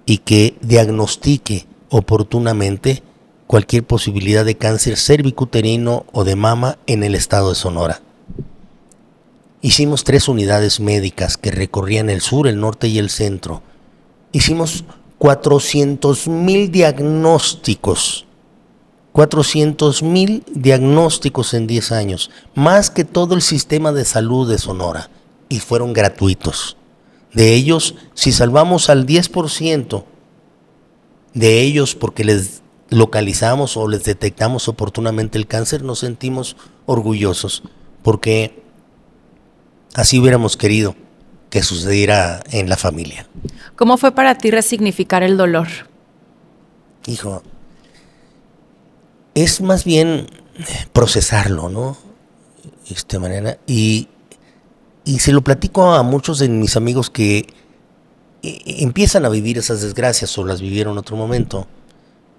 y que diagnostique oportunamente cualquier posibilidad de cáncer cervicuterino o de mama en el estado de Sonora. Hicimos 3 unidades médicas que recorrían el sur, el norte y el centro. Hicimos 400,000 diagnósticos. 400,000 diagnósticos en 10 años, más que todo el sistema de salud de Sonora, y fueron gratuitos. De ellos, si salvamos al 10% de ellos porque les localizamos o les detectamos oportunamente el cáncer, nos sentimos orgullosos, porque así hubiéramos querido que sucediera en la familia. ¿Cómo fue para ti resignificar el dolor? Hijo, es más bien procesarlo, ¿no? Mariana, y se lo platico a muchos de mis amigos que empiezan a vivir esas desgracias o las vivieron en otro momento,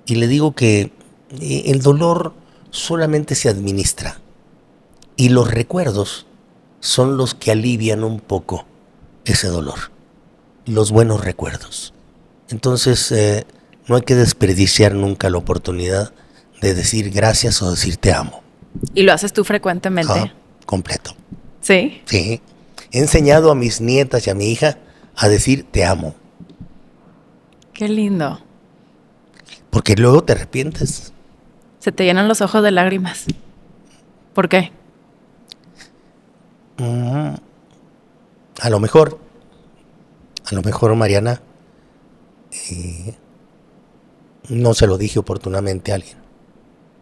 y le digo que el dolor solamente se administra y los recuerdos son los que alivian un poco ese dolor, los buenos recuerdos. Entonces no hay que desperdiciar nunca la oportunidad de decir gracias o decir te amo. ¿Y lo haces tú frecuentemente? Completo. ¿Sí? Sí. He enseñado a mis nietas y a mi hija a decir te amo. Qué lindo. Porque luego te arrepientes. Se te llenan los ojos de lágrimas. ¿Por qué? A lo mejor, Mariana, no se lo dije oportunamente a alguien.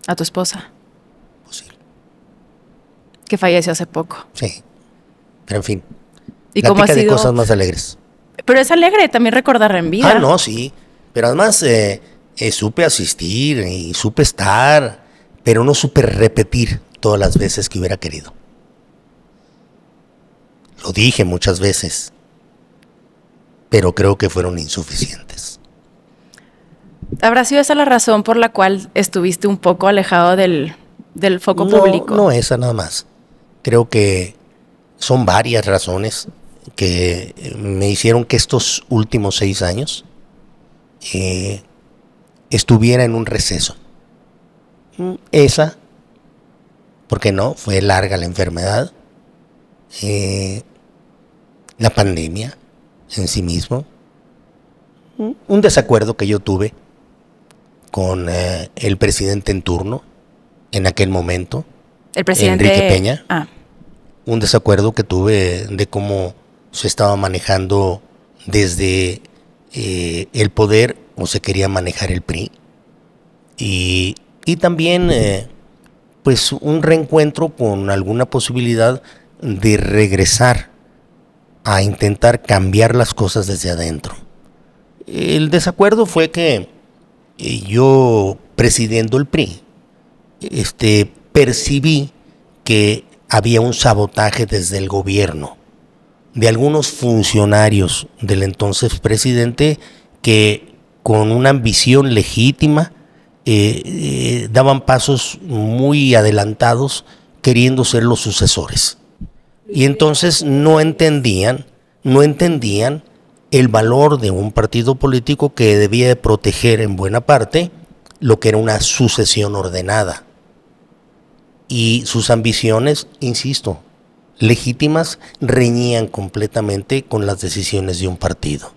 ¿A tu esposa? Posible. Que falleció hace poco. Sí. Pero en fin. ¿Y cómo ha sido? De cosas más alegres. Pero es alegre también recordarla en vida. No, sí. Pero además supe asistir y supe estar, pero no supe repetir todas las veces que hubiera querido. Lo dije muchas veces, pero creo que fueron insuficientes. ¿Habrá sido esa la razón por la cual estuviste un poco alejado del foco público? No esa nada más. Creo que son varias razones que me hicieron que estos últimos 6 años estuviera en un receso. Esa, porque no, fue larga la enfermedad, la pandemia en sí mismo, un desacuerdo que yo tuve con el presidente en turno en aquel momento, el presidente Enrique Peña, un desacuerdo que tuve de cómo se estaba manejando desde el poder o se quería manejar el PRI, y también pues un reencuentro con alguna posibilidad de regresar a intentar cambiar las cosas desde adentro. El desacuerdo fue que yo, presidiendo el PRI, percibí que había un sabotaje desde el gobierno de algunos funcionarios del entonces presidente que con una ambición legítima daban pasos muy adelantados queriendo ser los sucesores. Y entonces no entendían el valor de un partido político que debía de proteger en buena parte lo que era una sucesión ordenada. Y sus ambiciones, insisto, legítimas, reñían completamente con las decisiones de un partido.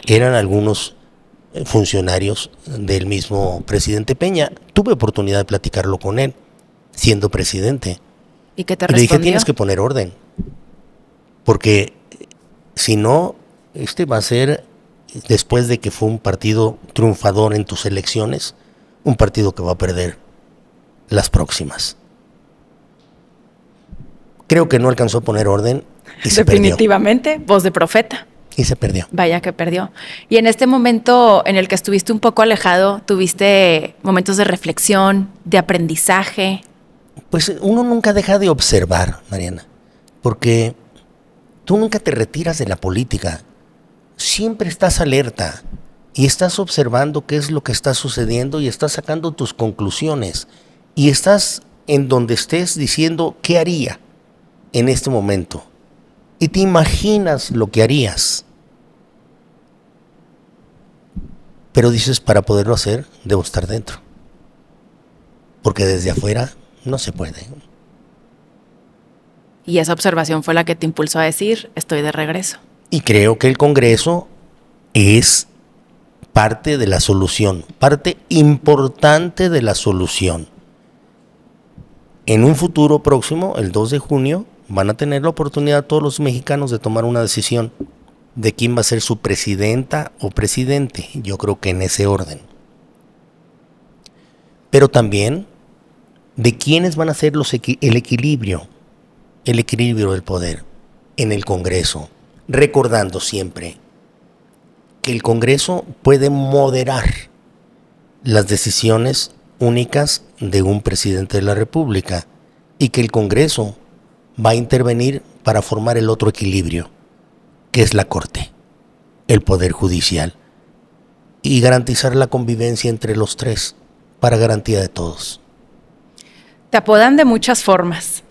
Eran algunos funcionarios del mismo presidente Peña. Tuve oportunidad de platicarlo con él, siendo presidente. ¿Y qué te respondió? Le dije, tienes que poner orden, porque si no, va a ser, después de que fue un partido triunfador en tus elecciones, un partido que va a perder las próximas. Creo que no alcanzó a poner orden y se perdió. Definitivamente, voz de profeta. Y se perdió. Vaya que perdió. Y en este momento en el que estuviste un poco alejado, ¿tuviste momentos de reflexión, de aprendizaje? Pues uno nunca deja de observar, Mariana, porque tú nunca te retiras de la política. Siempre estás alerta y estás observando qué es lo que está sucediendo y estás sacando tus conclusiones. Y estás en donde estés diciendo qué haría en este momento. Y te imaginas lo que harías. Pero dices, para poderlo hacer, debo estar dentro. Porque desde afuera no se puede. Y esa observación fue la que te impulsó a decir, estoy de regreso. Y creo que el Congreso es parte de la solución, parte importante de la solución. En un futuro próximo, el 2 de junio, van a tener la oportunidad todos los mexicanos de tomar una decisión de quién va a ser su presidenta o presidente. Yo creo que en ese orden. Pero también de quiénes van a ser el equilibrio del poder en el Congreso. Recordando siempre que el Congreso puede moderar las decisiones únicas de un presidente de la República y que el Congreso va a intervenir para formar el otro equilibrio, que es la Corte, el Poder Judicial, y garantizar la convivencia entre los tres para garantía de todos. Te apodan de muchas formas.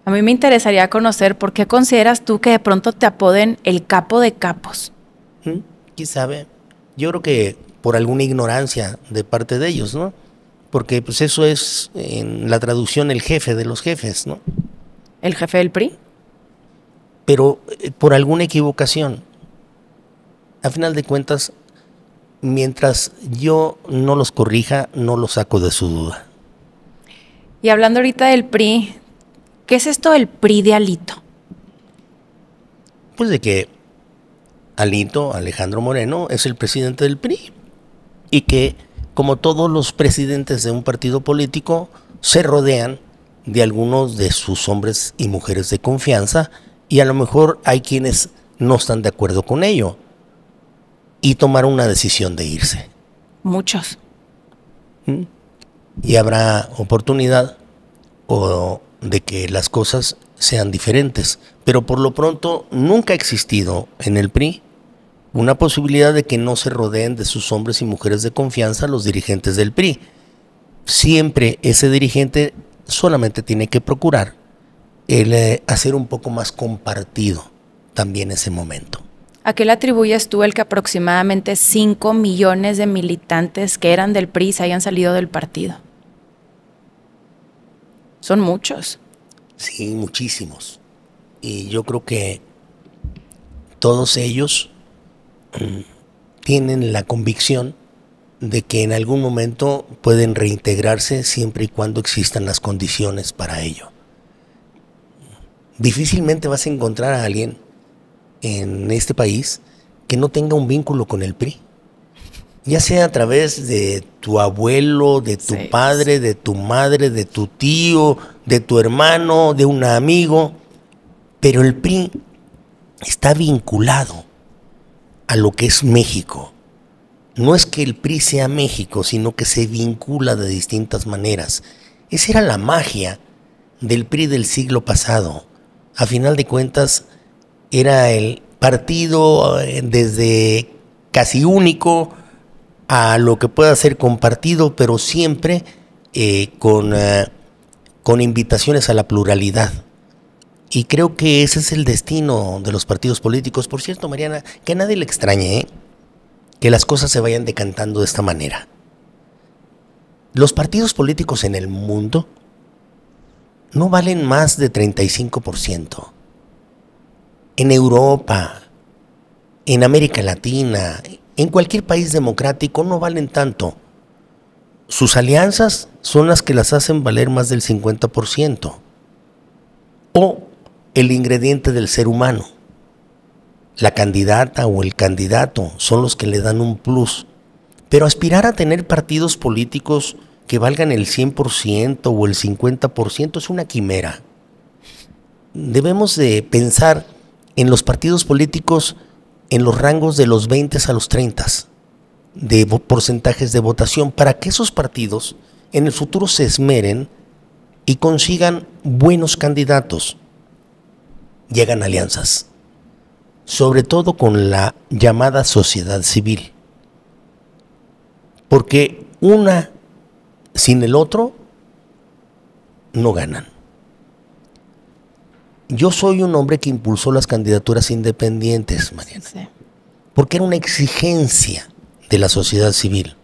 A mí me interesaría conocer por qué consideras tú que de pronto te apoden el capo de capos. ¿Quién sabe? Yo creo que por alguna ignorancia de parte de ellos, ¿no? Porque pues eso es en la traducción el jefe de los jefes, ¿no? ¿El jefe del PRI? Pero por alguna equivocación. A final de cuentas, mientras yo no los corrija, no los saco de su duda. Y hablando ahorita del PRI, ¿qué es esto del PRI de Alito? Pues de que Alito, Alejandro Moreno, es el presidente del PRI. Y que, como todos los presidentes de un partido político, se rodean de algunos de sus hombres y mujeres de confianza, y a lo mejor hay quienes no están de acuerdo con ello y tomaron una decisión de irse. Muchos. Y habrá oportunidad o de que las cosas sean diferentes, pero por lo pronto nunca ha existido en el PRI una posibilidad de que no se rodeen de sus hombres y mujeres de confianza los dirigentes del PRI. Siempre ese dirigente solamente tiene que procurar el hacer un poco más compartido también ese momento. ¿A qué le atribuyes tú el que aproximadamente 5 millones de militantes que eran del PRI se hayan salido del partido? Son muchos. Sí, muchísimos. Y yo creo que todos ellos tienen la convicción de que en algún momento pueden reintegrarse siempre y cuando existan las condiciones para ello. Difícilmente vas a encontrar a alguien en este país que no tenga un vínculo con el PRI, ya sea a través de tu abuelo, de tu padre, de tu madre, de tu tío, de tu hermano, de un amigo, pero el PRI está vinculado a lo que es México. No es que el PRI sea México, sino que se vincula de distintas maneras. Esa era la magia del PRI del siglo pasado. A final de cuentas, era el partido desde casi único a lo que pueda ser compartido, pero siempre con invitaciones a la pluralidad. Y creo que ese es el destino de los partidos políticos. Por cierto, Mariana, que a nadie le extrañe que las cosas se vayan decantando de esta manera. Los partidos políticos en el mundo no valen más de 35%. En Europa, en América Latina, en cualquier país democrático no valen tanto. Sus alianzas son las que las hacen valer más del 50%. O el ingrediente del ser humano. La candidata o el candidato son los que le dan un plus. Pero aspirar a tener partidos políticos que valgan el 100% o el 50% es una quimera. debemos de pensar en los partidos políticos en los rangos de los 20 a los 30 de porcentajes de votación, para que esos partidos en el futuro se esmeren y consigan buenos candidatos. Llegan alianzas, sobre todo con la llamada sociedad civil, porque una sin el otro no ganan. Yo soy un hombre que impulsó las candidaturas independientes, Mariana, sí, porque era una exigencia de la sociedad civil.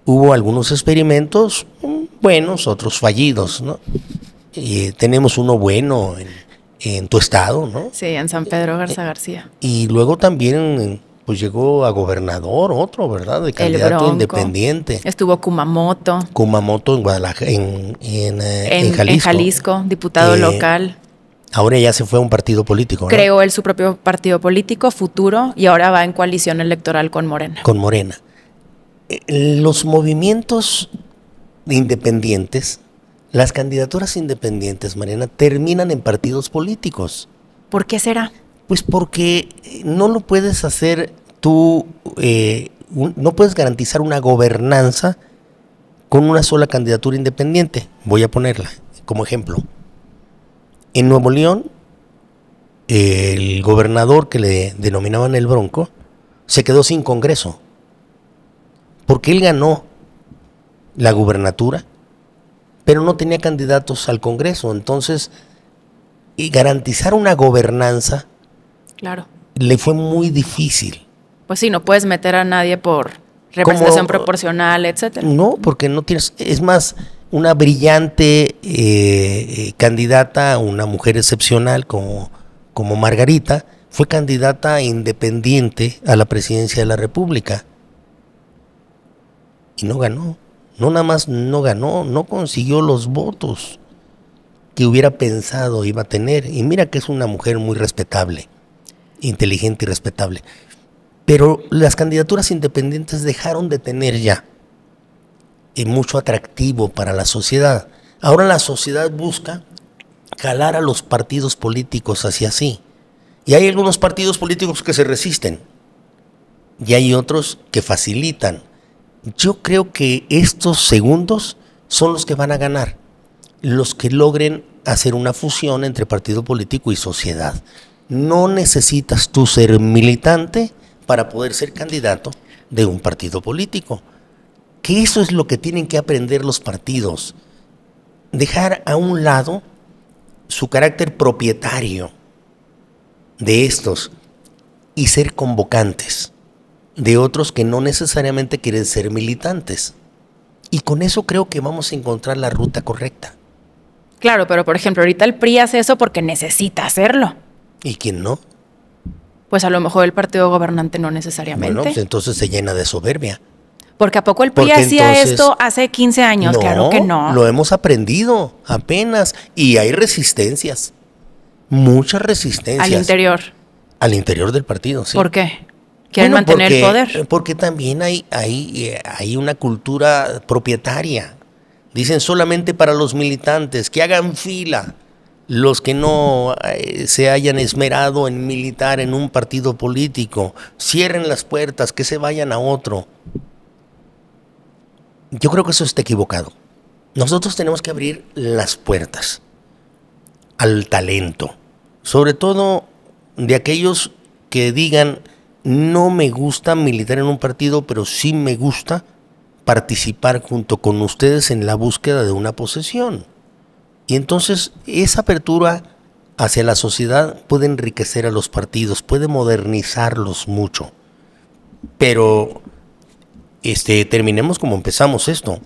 Hubo algunos experimentos buenos, otros fallidos, ¿no? Tenemos uno bueno en tu estado, ¿no? Sí, en San Pedro Garza García. Y luego también pues llegó a gobernador otro, ¿verdad? De candidato independiente. Estuvo Kumamoto. Kumamoto en Guadalajara, en Jalisco. En Jalisco, diputado local. Ahora ya se fue a un partido político, ¿no? Creó él su propio partido político, Futuro, y ahora va en coalición electoral con Morena. Con Morena. Los movimientos independientes, las candidaturas independientes, Mariana, terminan en partidos políticos. ¿Por qué será? Pues porque no lo puedes hacer tú, no puedes garantizar una gobernanza con una sola candidatura independiente. Voy a ponerla como ejemplo. En Nuevo León, el gobernador que le denominaban el Bronco se quedó sin Congreso, porque él ganó la gubernatura, pero no tenía candidatos al Congreso. Entonces, y garantizar una gobernanza, claro, le fue muy difícil. Pues sí, no puedes meter a nadie por representación proporcional, etcétera. No, porque no tienes, es más, una brillante candidata, una mujer excepcional como Margarita, fue candidata independiente a la presidencia de la República y no ganó. No nada más no ganó, no consiguió los votos que hubiera pensado iba a tener. Y mira que es una mujer muy respetable, inteligente y respetable. Pero las candidaturas independientes dejaron de tener ya mucho atractivo para la sociedad. Ahora la sociedad busca jalar a los partidos políticos hacia sí. Y hay algunos partidos políticos que se resisten. Y hay otros que facilitan. Yo creo que estos segundos son los que van a ganar. Los que logren hacer una fusión entre partido político y sociedad. No necesitas tú ser militante para poder ser candidato de un partido político. Que eso es lo que tienen que aprender los partidos. Dejar a un lado su carácter propietario de estos y ser convocantes de otros que no necesariamente quieren ser militantes. Y con eso creo que vamos a encontrar la ruta correcta. Claro, pero por ejemplo, ahorita el PRI hace eso porque necesita hacerlo. ¿Y quién no? Pues a lo mejor el partido gobernante no necesariamente. Bueno, pues entonces se llena de soberbia. Porque ¿a poco el PRI hacía esto hace 15 años? No, claro que no. Lo hemos aprendido apenas. Y hay resistencias. Muchas resistencias. Al interior. Al interior del partido, sí. ¿Por qué? ¿Quieren mantener el poder? Porque también hay una cultura propietaria. Dicen solamente para los militantes, que hagan fila. Los que no se hayan esmerado en militar en un partido político, cierren las puertas, que se vayan a otro. Yo creo que eso está equivocado. Nosotros tenemos que abrir las puertas al talento, sobre todo de aquellos que digan, no me gusta militar en un partido, pero sí me gusta participar junto con ustedes en la búsqueda de una posesión. Y entonces esa apertura hacia la sociedad puede enriquecer a los partidos, puede modernizarlos mucho. Pero terminemos como empezamos esto.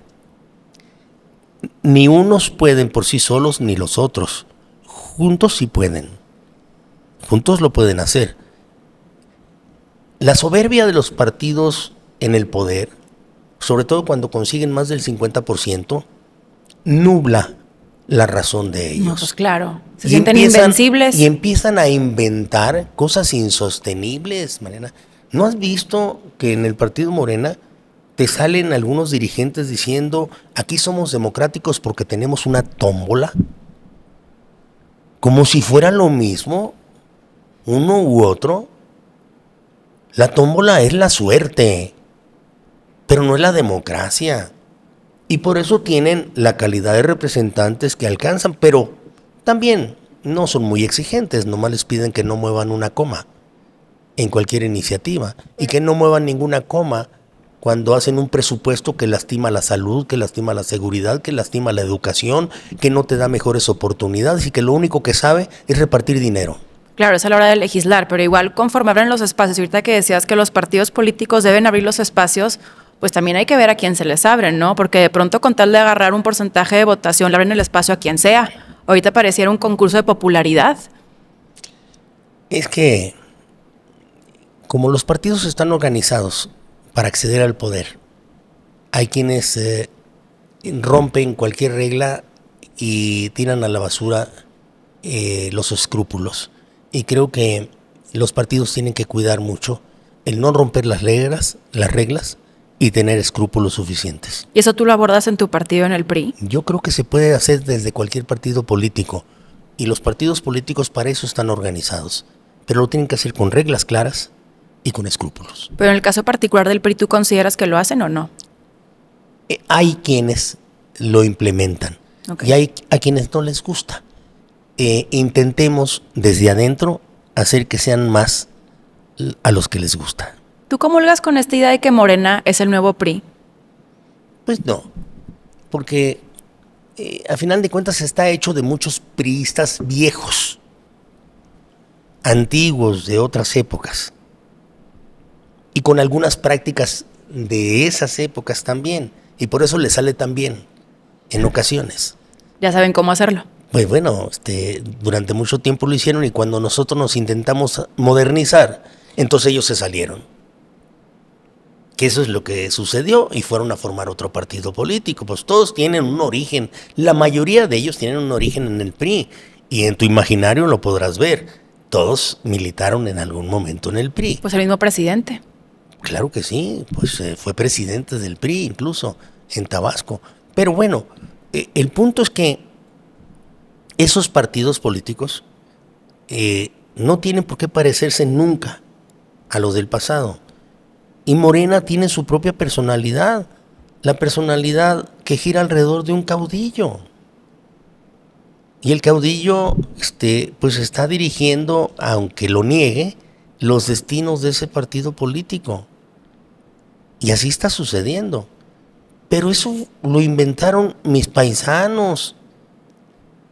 Ni unos pueden por sí solos, ni los otros. Juntos sí pueden. Juntos lo pueden hacer. La soberbia de los partidos en el poder, sobre todo cuando consiguen más del 50%, nubla la razón de ellos. No, pues claro, se sienten invencibles. Y empiezan a inventar cosas insostenibles, Mariana. ¿No has visto que en el partido Morena te salen algunos dirigentes diciendo, aquí somos democráticos porque tenemos una tómbola? como si fuera lo mismo, uno u otro. La tómbola es la suerte, pero no es la democracia. Y por eso tienen la calidad de representantes que alcanzan, pero también no son muy exigentes, nomás les piden que no muevan una coma en cualquier iniciativa y que no muevan ninguna coma cuando hacen un presupuesto que lastima la salud, que lastima la seguridad, que lastima la educación, que no te da mejores oportunidades y que lo único que sabe es repartir dinero. Claro, es a la hora de legislar, pero igual conforme abren los espacios, y ahorita que decías que los partidos políticos deben abrir los espacios, pues también hay que ver a quién se les abren, ¿no? Porque de pronto con tal de agarrar un porcentaje de votación, le abren el espacio a quien sea. Ahorita pareciera un concurso de popularidad. Es que como los partidos están organizados para acceder al poder, hay quienes rompen cualquier regla y tiran a la basura los escrúpulos. Y creo que los partidos tienen que cuidar mucho el no romper las reglas y tener escrúpulos suficientes. ¿Y eso tú lo abordas en tu partido, en el PRI? Yo creo que se puede hacer desde cualquier partido político y los partidos políticos para eso están organizados, pero lo tienen que hacer con reglas claras y con escrúpulos. Pero en el caso particular del PRI, ¿tú consideras que lo hacen o no? Hay quienes lo implementan y hay a quienes no les gusta. Intentemos desde adentro hacer que sean más a los que les gusta. ¿Tú comulgas con esta idea de que Morena es el nuevo PRI? Pues no, porque a final de cuentas está hecho de muchos priistas viejos, antiguos de otras épocas, y con algunas prácticas de esas épocas también, y por eso le sale tan bien en ocasiones. Ya saben cómo hacerlo. Pues bueno, durante mucho tiempo lo hicieron y cuando nosotros nos intentamos modernizar, entonces ellos se salieron. Que eso es lo que sucedió y fueron a formar otro partido político. Pues todos tienen un origen, la mayoría de ellos tienen un origen en el PRI y en tu imaginario lo podrás ver. Todos militaron en algún momento en el PRI. Pues el mismo presidente. Claro que sí, pues fue presidente del PRI incluso en Tabasco. Pero bueno, el punto es que esos partidos políticos no tienen por qué parecerse nunca a los del pasado. Y Morena tiene su propia personalidad, la personalidad que gira alrededor de un caudillo. Y el caudillo pues está dirigiendo, aunque lo niegue, los destinos de ese partido político. Y así está sucediendo. Pero eso lo inventaron mis paisanos,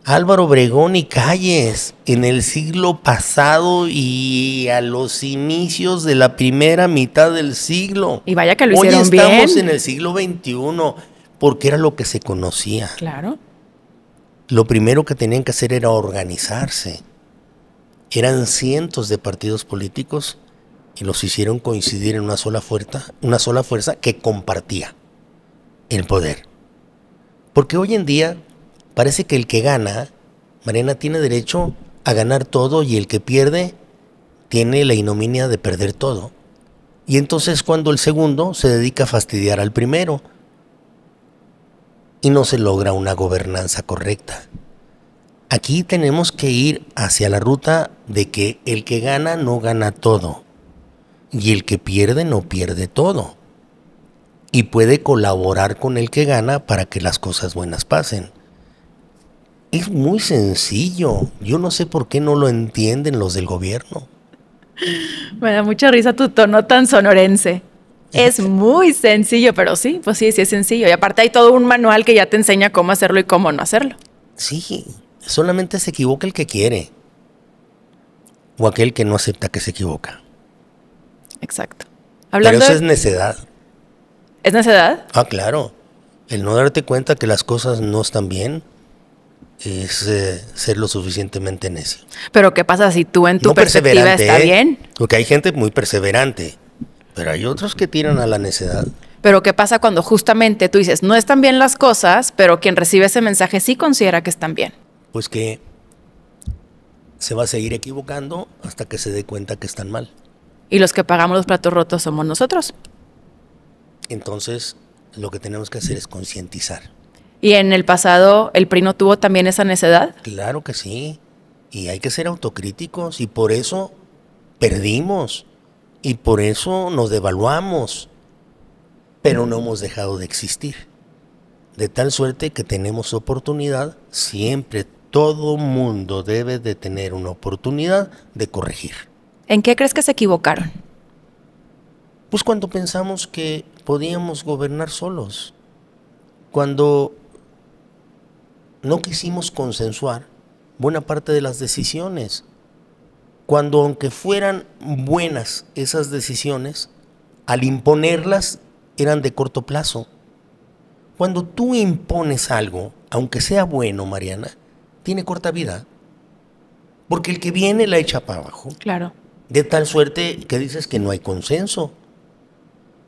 Álvaro Obregón y Calles, en el siglo pasado y a los inicios de la primera mitad del siglo. Y vaya que lo hicieron bien. Hoy estamos en el siglo XXI, porque era lo que se conocía. Claro. Lo primero que tenían que hacer era organizarse. Eran cientos de partidos políticos y los hicieron coincidir en una sola fuerza que compartía el poder. Porque hoy en día parece que el que gana, Morena, tiene derecho a ganar todo y el que pierde tiene la ignominia de perder todo. Y entonces cuando el segundo se dedica a fastidiar al primero y no se logra una gobernanza correcta. Aquí tenemos que ir hacia la ruta de que el que gana no gana todo y el que pierde no pierde todo. Y puede colaborar con el que gana para que las cosas buenas pasen. Es muy sencillo. Yo no sé por qué no lo entienden los del gobierno. Me da mucha risa tu tono tan sonorense. Es muy sencillo, pero sí, pues sí es sencillo. Y aparte hay todo un manual que ya te enseña cómo hacerlo y cómo no hacerlo. Sí, solamente se equivoca el que quiere. O aquel que no acepta que se equivoca. Exacto. Pero eso es necedad. ¿Es necedad? Ah, claro. El no darte cuenta que las cosas no están bien es ser lo suficientemente necio. Pero ¿qué pasa si tú en tu perspectiva está bien? Porque hay gente muy perseverante, pero hay otros que tiran a la necedad. Pero ¿qué pasa cuando justamente tú dices, no están bien las cosas, pero quien recibe ese mensaje sí considera que están bien? Pues que se va a seguir equivocando hasta que se dé cuenta que están mal. Y los que pagamos los platos rotos somos nosotros. Entonces, lo que tenemos que hacer es concientizar. ¿Y en el pasado el PRI no tuvo también esa necedad? Claro que sí. y hay que ser autocríticos, y por eso perdimos, y por eso nos devaluamos, pero no hemos dejado de existir. De tal suerte que tenemos oportunidad, siempre todo mundo debe de tener una oportunidad de corregir. ¿En qué crees que se equivocaron? Pues cuando pensamos que podíamos gobernar solos, cuando no quisimos consensuar buena parte de las decisiones, cuando aunque fueran buenas esas decisiones, al imponerlas eran de corto plazo. Cuando tú impones algo, aunque sea bueno, Mariana, tiene corta vida, porque el que viene la echa para abajo. Claro. De tal suerte que dices que no hay consenso.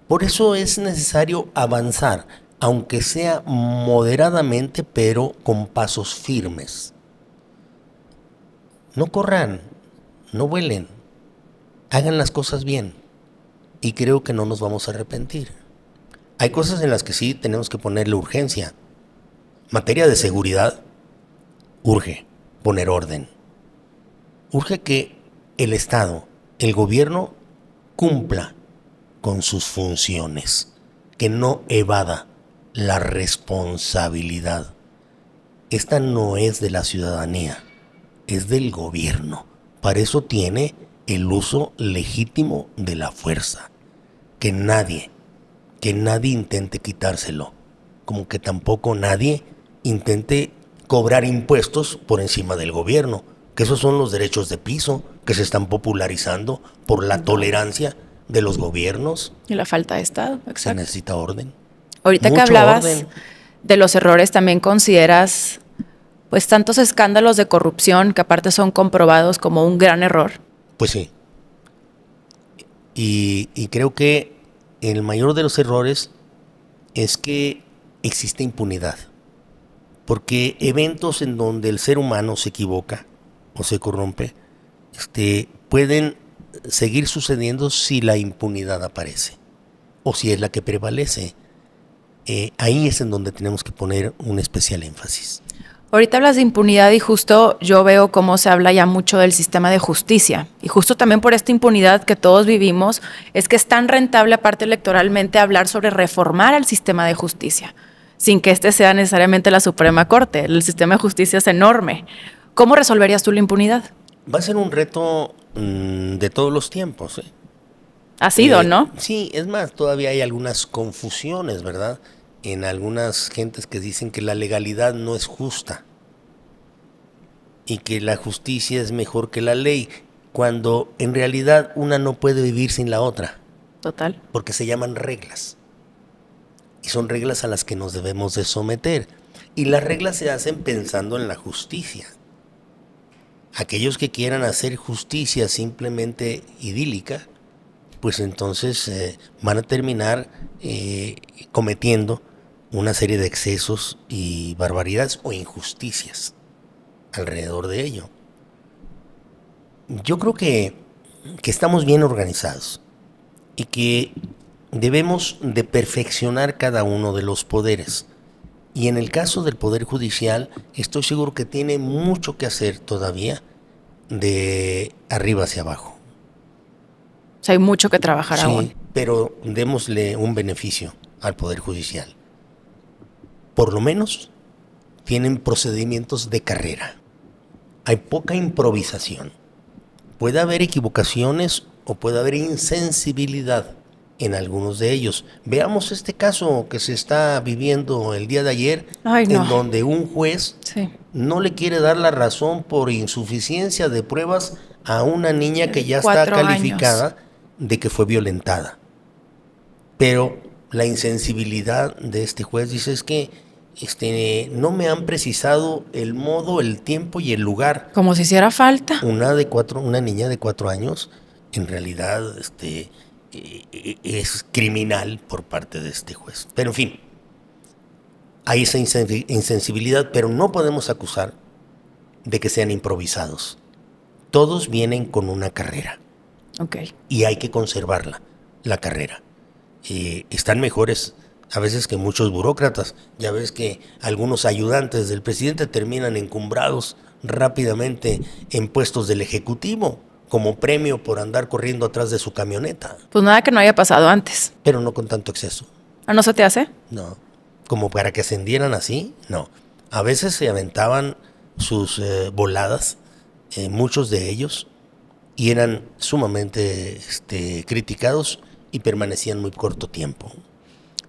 Por eso es necesario avanzar, aunque sea moderadamente, pero con pasos firmes. No corran, no vuelen, hagan las cosas bien, y creo que no nos vamos a arrepentir. Hay cosas en las que sí tenemos que ponerle urgencia. Materia de seguridad, urge poner orden. Urge que el Estado, el gobierno, cumpla con sus funciones, que no evada la responsabilidad. Esta no es de la ciudadanía, es del gobierno. Para eso tiene el uso legítimo de la fuerza. Que nadie intente quitárselo, como que tampoco nadie intente cobrar impuestos por encima del gobierno, que esos son los derechos de piso que se están popularizando por la tolerancia de los gobiernos. Y la falta de Estado, exacto. Se necesita orden. Ahorita que hablabas de los errores, ¿también consideras pues tantos escándalos de corrupción que aparte son comprobados como un gran error? Pues sí. Y creo que el mayor de los errores es que existe impunidad. Porque eventos en donde el ser humano se equivoca o se corrompe, pueden seguir sucediendo si la impunidad aparece o si es la que prevalece. Ahí es en donde tenemos que poner un especial énfasis. Ahorita hablas de impunidad y justo yo veo cómo se habla ya mucho del sistema de justicia. Y justo también por esta impunidad que todos vivimos, es que es tan rentable, aparte electoralmente, hablar sobre reformar el sistema de justicia, sin que este sea necesariamente la Suprema Corte. El sistema de justicia es enorme. ¿Cómo resolverías tú la impunidad? Va a ser un reto de todos los tiempos. Ha sido, ¿no? Sí, es más, todavía hay algunas confusiones, ¿verdad? En algunas gentes que dicen que la legalidad no es justa y que la justicia es mejor que la ley, cuando en realidad una no puede vivir sin la otra. Total. Porque se llaman reglas. Y son reglas a las que nos debemos de someter. Y las reglas se hacen pensando en la justicia. Aquellos que quieran hacer justicia simplemente idílica, pues entonces van a terminar cometiendo una serie de excesos y barbaridades o injusticias alrededor de ello. Yo creo que estamos bien organizados y que debemos de perfeccionar cada uno de los poderes. Y en el caso del Poder Judicial, estoy seguro que tiene mucho que hacer todavía de arriba hacia abajo. O sea, hay mucho que trabajar aún. Sí, pero démosle un beneficio al Poder Judicial. Por lo menos tienen procedimientos de carrera. Hay poca improvisación. Puede haber equivocaciones o puede haber insensibilidad en algunos de ellos. Veamos este caso que se está viviendo el día de ayer, en donde un juez no le quiere dar la razón por insuficiencia de pruebas a una niña que ya está calificada de que fue violentada. Pero la insensibilidad de este juez dice es que no me han precisado el modo, el tiempo y el lugar. Como si hiciera falta. Una niña de 4 años, en realidad, es criminal por parte de este juez. Pero en fin, hay esa insensibilidad, pero no podemos acusar de que sean improvisados. Todos vienen con una carrera. Okay. Y hay que conservarla, la carrera. Están mejores a veces que muchos burócratas. Ya ves que algunos ayudantes del presidente terminan encumbrados rápidamente en puestos del Ejecutivo, como premio por andar corriendo atrás de su camioneta. Pues nada que no haya pasado antes. Pero no con tanto exceso. ¿Ah, no se te hace? No. Como para que ascendieran así, no. A veces se aventaban sus voladas, muchos de ellos, y eran sumamente criticados y permanecían muy corto tiempo.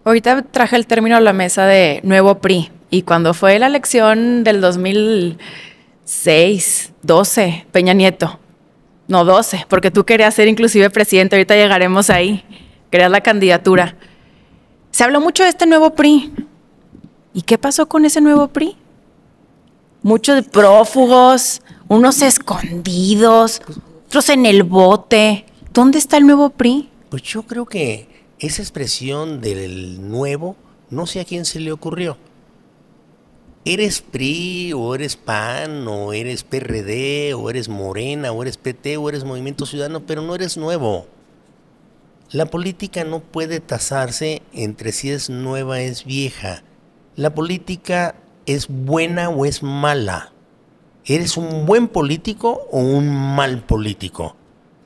Ahorita traje el término a la mesa de nuevo PRI. Y cuando fue la elección del 2006, 12, Peña Nieto. No, 12, porque tú querías ser inclusive presidente. Ahorita llegaremos ahí. Querías la candidatura. Se habló mucho de este nuevo PRI. ¿Y qué pasó con ese nuevo PRI? Muchos prófugos, unos escondidos, otros en el bote. ¿Dónde está el nuevo PRI? Pues yo creo que esa expresión del nuevo, no sé a quién se le ocurrió. ¿Eres PRI o eres PAN o eres PRD o eres Morena o eres PT o eres Movimiento Ciudadano, pero no eres nuevo? La política no puede tasarse entre si es nueva o es vieja. La política es buena o es mala. ¿Eres un buen político o un mal político?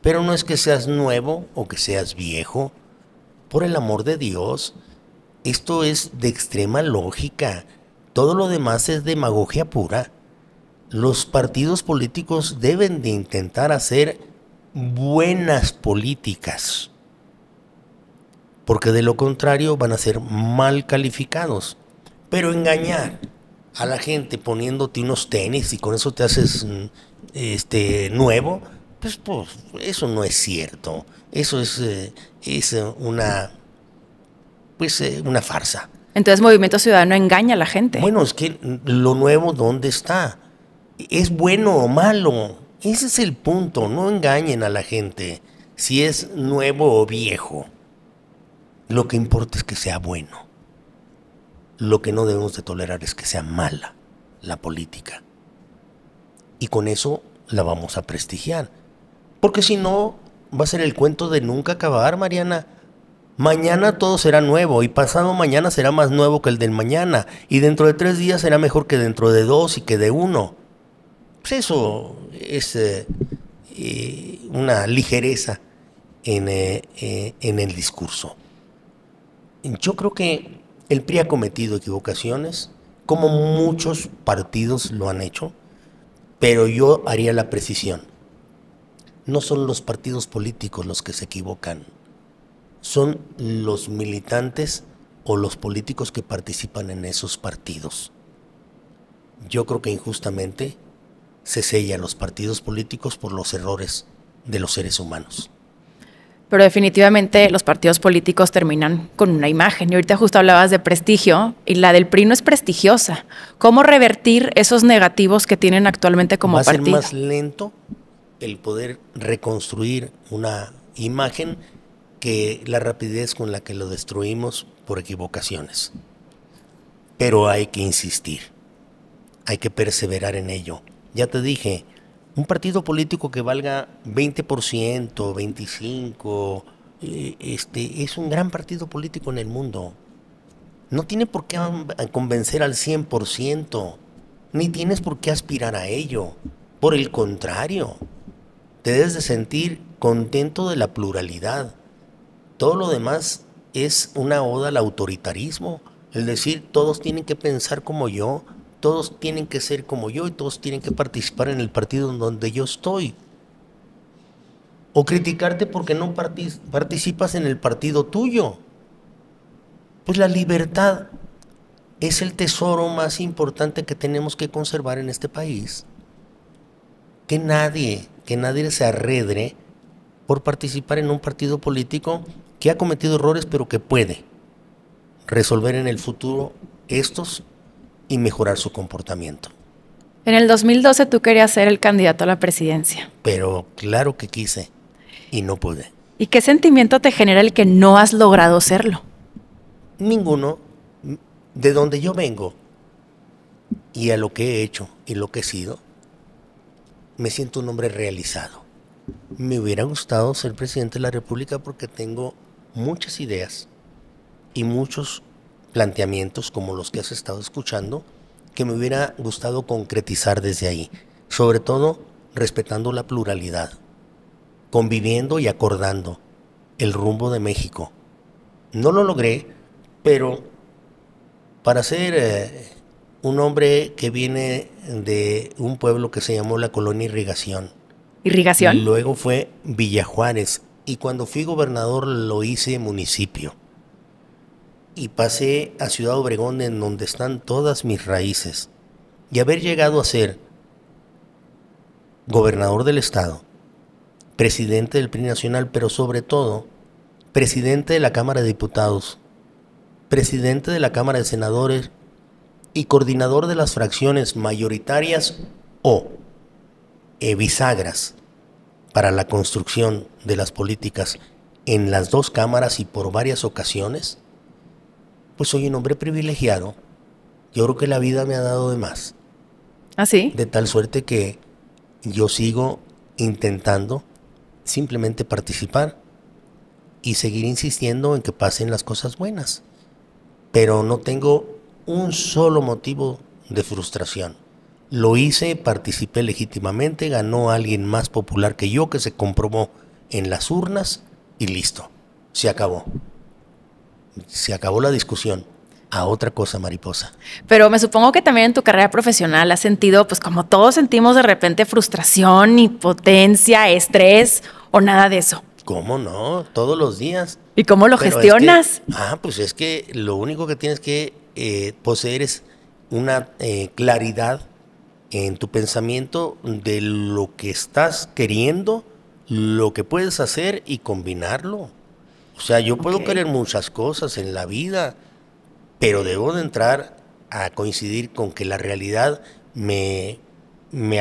Pero no es que seas nuevo o que seas viejo. Por el amor de Dios, esto es de extrema lógica. Todo lo demás es demagogia pura. Los partidos políticos deben de intentar hacer buenas políticas, porque de lo contrario van a ser mal calificados. Pero engañar a la gente poniéndote unos tenis y con eso te haces nuevo, pues eso no es cierto. Eso es una farsa. Entonces Movimiento Ciudadano engaña a la gente. Bueno, es que lo nuevo, ¿dónde está? ¿Es bueno o malo? Ese es el punto. No engañen a la gente si es nuevo o viejo. Lo que importa es que sea bueno. Lo que no debemos de tolerar es que sea mala la política. Y con eso la vamos a prestigiar. Porque si no, va a ser el cuento de nunca acabar, Mariana. Mañana todo será nuevo y pasado mañana será más nuevo que el del mañana. Y dentro de 3 días será mejor que dentro de 2 y que de 1. Pues eso es una ligereza en el discurso. Yo creo que el PRI ha cometido equivocaciones, como muchos partidos lo han hecho, pero yo haría la precisión. No son los partidos políticos los que se equivocan, son los militantes o los políticos que participan en esos partidos. Yo creo que injustamente se sella a los partidos políticos por los errores de los seres humanos. Pero definitivamente los partidos políticos terminan con una imagen. Y ahorita justo hablabas de prestigio y la del PRI no es prestigiosa. ¿Cómo revertir esos negativos que tienen actualmente como partido? Va a ser más lento el poder reconstruir una imagen que la rapidez con la que lo destruimos por equivocaciones. Pero hay que insistir, hay que perseverar en ello. Ya te dije, un partido político que valga 20%, 25%, es un gran partido político en el mundo. No tiene por qué convencer al 100%, ni tienes por qué aspirar a ello. Por el contrario, te debes de sentir contento de la pluralidad. Todo lo demás es una oda al autoritarismo, el decir todos tienen que pensar como yo, todos tienen que ser como yo y todos tienen que participar en el partido en donde yo estoy. O criticarte porque no participas en el partido tuyo. Pues la libertad es el tesoro más importante que tenemos que conservar en este país. Que nadie se arredre por participar en un partido político que ha cometido errores, pero que puede resolver en el futuro estos y mejorar su comportamiento. En el 2012 tú querías ser el candidato a la presidencia. Pero claro que quise y no pude. ¿Y qué sentimiento te genera el que no has logrado serlo? Ninguno. De donde yo vengo y a lo que he hecho y lo que he sido, me siento un hombre realizado. Me hubiera gustado ser presidente de la República porque tengo muchas ideas y muchos planteamientos como los que has estado escuchando que me hubiera gustado concretizar desde ahí. sobre todo respetando la pluralidad, conviviendo y acordando el rumbo de México. No lo logré, pero para ser un hombre que viene de un pueblo que se llamó la Colonia Irrigación, ¿Irrigación? luego fue Villa Juárez, y cuando fui gobernador lo hice municipio. Y pasé a Ciudad Obregón, en donde están todas mis raíces. Y haber llegado a ser gobernador del estado, presidente del PRI nacional, pero sobre todo, presidente de la Cámara de Diputados, presidente de la Cámara de Senadores y coordinador de las fracciones mayoritarias o bisagras para la construcción de las políticas en las dos cámaras y por varias ocasiones, pues soy un hombre privilegiado. Yo creo que la vida me ha dado de más. ¿Ah, sí? De tal suerte que yo sigo intentando simplemente participar y seguir insistiendo en que pasen las cosas buenas. Pero no tengo un solo motivo de frustración. Lo hice, participé legítimamente, ganó alguien más popular que yo, que se comprobó en las urnas y listo. Se acabó. Se acabó la discusión. A otra cosa, mariposa. Pero me supongo que también en tu carrera profesional has sentido, pues como todos sentimos de repente, frustración, impotencia, estrés o nada de eso. ¿Cómo no? Todos los días. ¿Y cómo lo Pero gestionas? pues es que lo único que tienes que poseer es una claridad en tu pensamiento de lo que estás queriendo, lo que puedes hacer y combinarlo. O sea, yo puedo querer muchas cosas en la vida, pero debo de entrar a coincidir con que la realidad me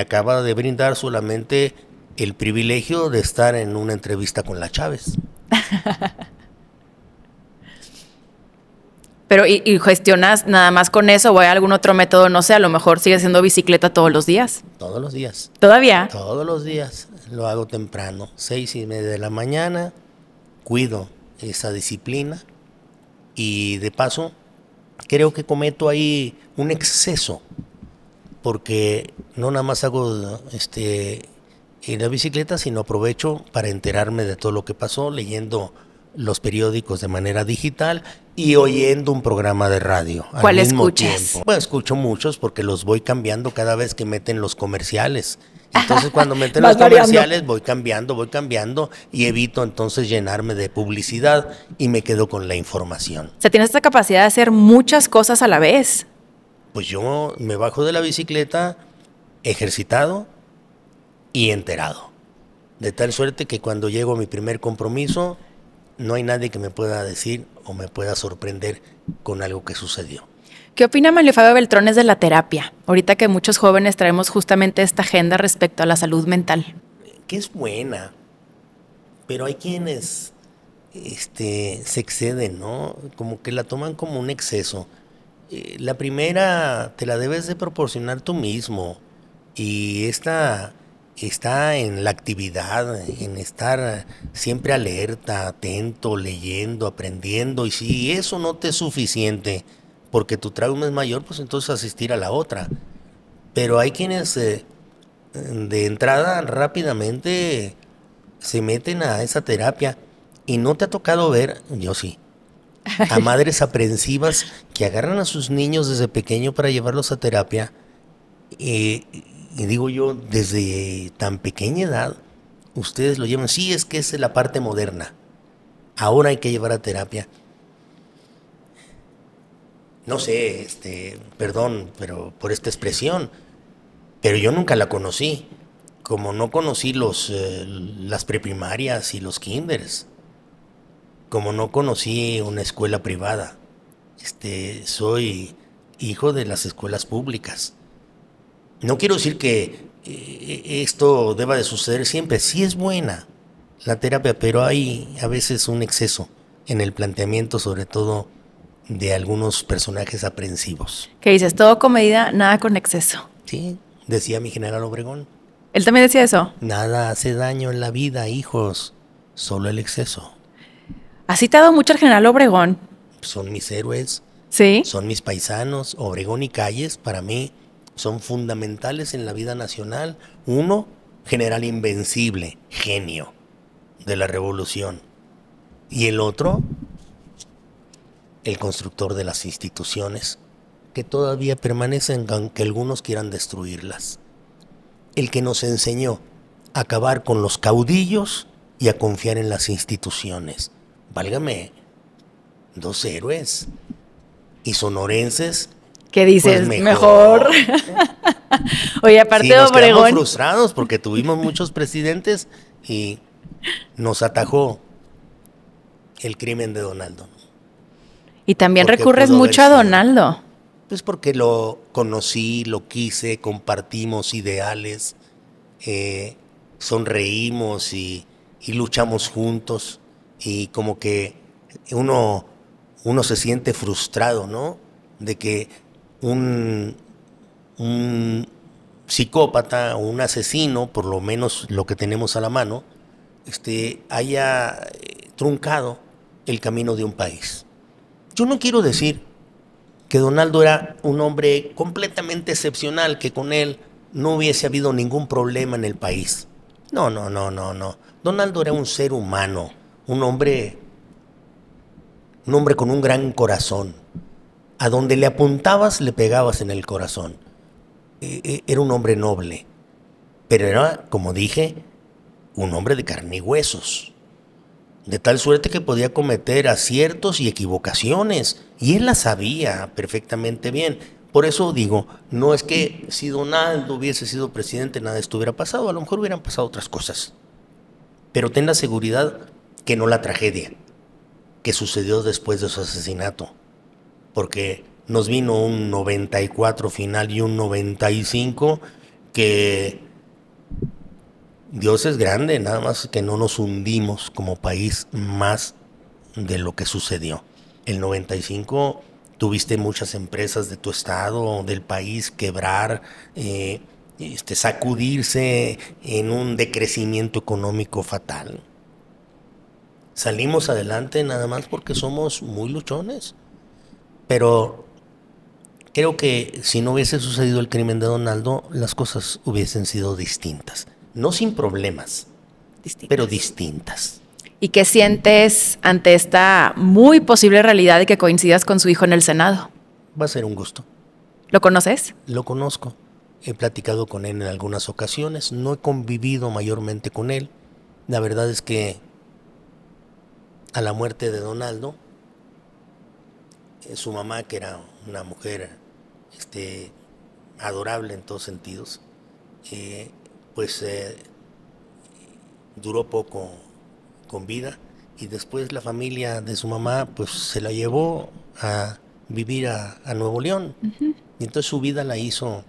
acaba de brindar solamente el privilegio de estar en una entrevista con la Chávez. Pero, ¿y gestionas nada más con eso o hay algún otro método? No sé, a lo mejor sigues haciendo bicicleta todos los días. Todos los días. ¿Todavía? Todos los días. Lo hago temprano, 6:30 de la mañana. Cuido esa disciplina y de paso creo que cometo ahí un exceso, porque no nada más hago en la bicicleta, sino aprovecho para enterarme de todo lo que pasó, leyendo los periódicos de manera digital y oyendo un programa de radio. ¿Cuál al mismo escuchas? tiempo. Bueno, escucho muchos porque los voy cambiando cada vez que meten los comerciales. Entonces cuando meten los comerciales voy cambiando y evito entonces llenarme de publicidad y me quedo con la información. O sea, tienes esta capacidad de hacer muchas cosas a la vez. Pues yo me bajo de la bicicleta ejercitado y enterado. De tal suerte que cuando llego a mi primer compromiso, no hay nadie que me pueda decir o me pueda sorprender con algo que sucedió. ¿Qué opina Manlio Fabio Beltrones de la terapia? Ahorita que muchos jóvenes traemos justamente esta agenda respecto a la salud mental. Que es buena, pero hay quienes se exceden, ¿no? Como que la toman como un exceso. La primera te la debes de proporcionar tú mismo y esta está en la actividad, en estar siempre alerta, atento, leyendo, aprendiendo, y si eso no te es suficiente porque tu trauma es mayor, pues entonces asistir a la otra. Pero hay quienes de entrada rápidamente se meten a esa terapia y no te ha tocado ver, yo sí, a madres aprensivas que agarran a sus niños desde pequeño para llevarlos a terapia y digo yo, desde tan pequeña edad ustedes lo llevan, sí, es que es la parte moderna, ahora hay que llevar a terapia. No sé, perdón, pero por esta expresión, pero yo nunca la conocí, como no conocí las preprimarias y los kinders, como no conocí una escuela privada. Soy hijo de las escuelas públicas. No quiero decir que esto deba de suceder siempre, sí es buena la terapia, pero hay a veces un exceso en el planteamiento, sobre todo de algunos personajes aprensivos. ¿Qué dices? Todo con medida, nada con exceso. Sí, decía mi general Obregón. ¿Él también decía eso? Nada hace daño en la vida, hijos, solo el exceso. ¿Has citado mucho al general Obregón? Son mis héroes, Sí. son mis paisanos. Obregón y Calles para mí son fundamentales en la vida nacional. Uno, general invencible, genio de la revolución. Y el otro, el constructor de las instituciones, que todavía permanecen aunque algunos quieran destruirlas. El que nos enseñó a acabar con los caudillos y a confiar en las instituciones. Válgame, dos héroes. Y sonorenses. ¿Qué dices? Pues mejor. Oye, aparte sí, de nos quedamos Obregón. frustrados porque tuvimos muchos presidentes y nos atajó el crimen de Donaldo. Y también Porque recurres pudo haber mucho a sido. Donaldo. Pues porque lo conocí, lo quise, compartimos ideales, sonreímos y luchamos juntos. Y como que uno se siente frustrado, ¿no? De que un psicópata o un asesino, por lo menos lo que tenemos a la mano, haya truncado el camino de un país. Yo no quiero decir que Donaldo era un hombre completamente excepcional, que con él no hubiese habido ningún problema en el país. No. Donaldo era un ser humano, un hombre con un gran corazón. A donde le apuntabas, le pegabas en el corazón. Era un hombre noble, pero era, como dije, un hombre de carne y huesos. De tal suerte que podía cometer aciertos y equivocaciones, y él las sabía perfectamente bien. Por eso digo, no es que si Donaldo hubiese sido presidente nada estuviera pasado, a lo mejor hubieran pasado otras cosas. Pero ten la seguridad que no la tragedia que sucedió después de su asesinato, porque nos vino un 94 final y un 95 que Dios es grande, nada más que no nos hundimos como país más de lo que sucedió. El 95 tuviste muchas empresas de tu estado, del país, quebrar, sacudirse en un decrecimiento económico fatal. Salimos adelante nada más porque somos muy luchones. Pero creo que si no hubiese sucedido el crimen de Donaldo, las cosas hubiesen sido distintas. No sin problemas, pero distintas. ¿Y qué sientes ante esta muy posible realidad de que coincidas con su hijo en el Senado? Va a ser un gusto. ¿Lo conoces? Lo conozco. He platicado con él en algunas ocasiones. No he convivido mayormente con él. La verdad es que a la muerte de Donaldo, su mamá, que era una mujer adorable en todos sentidos, duró poco con vida, y después la familia de su mamá pues se la llevó a vivir a Nuevo León. Y entonces su vida la hizo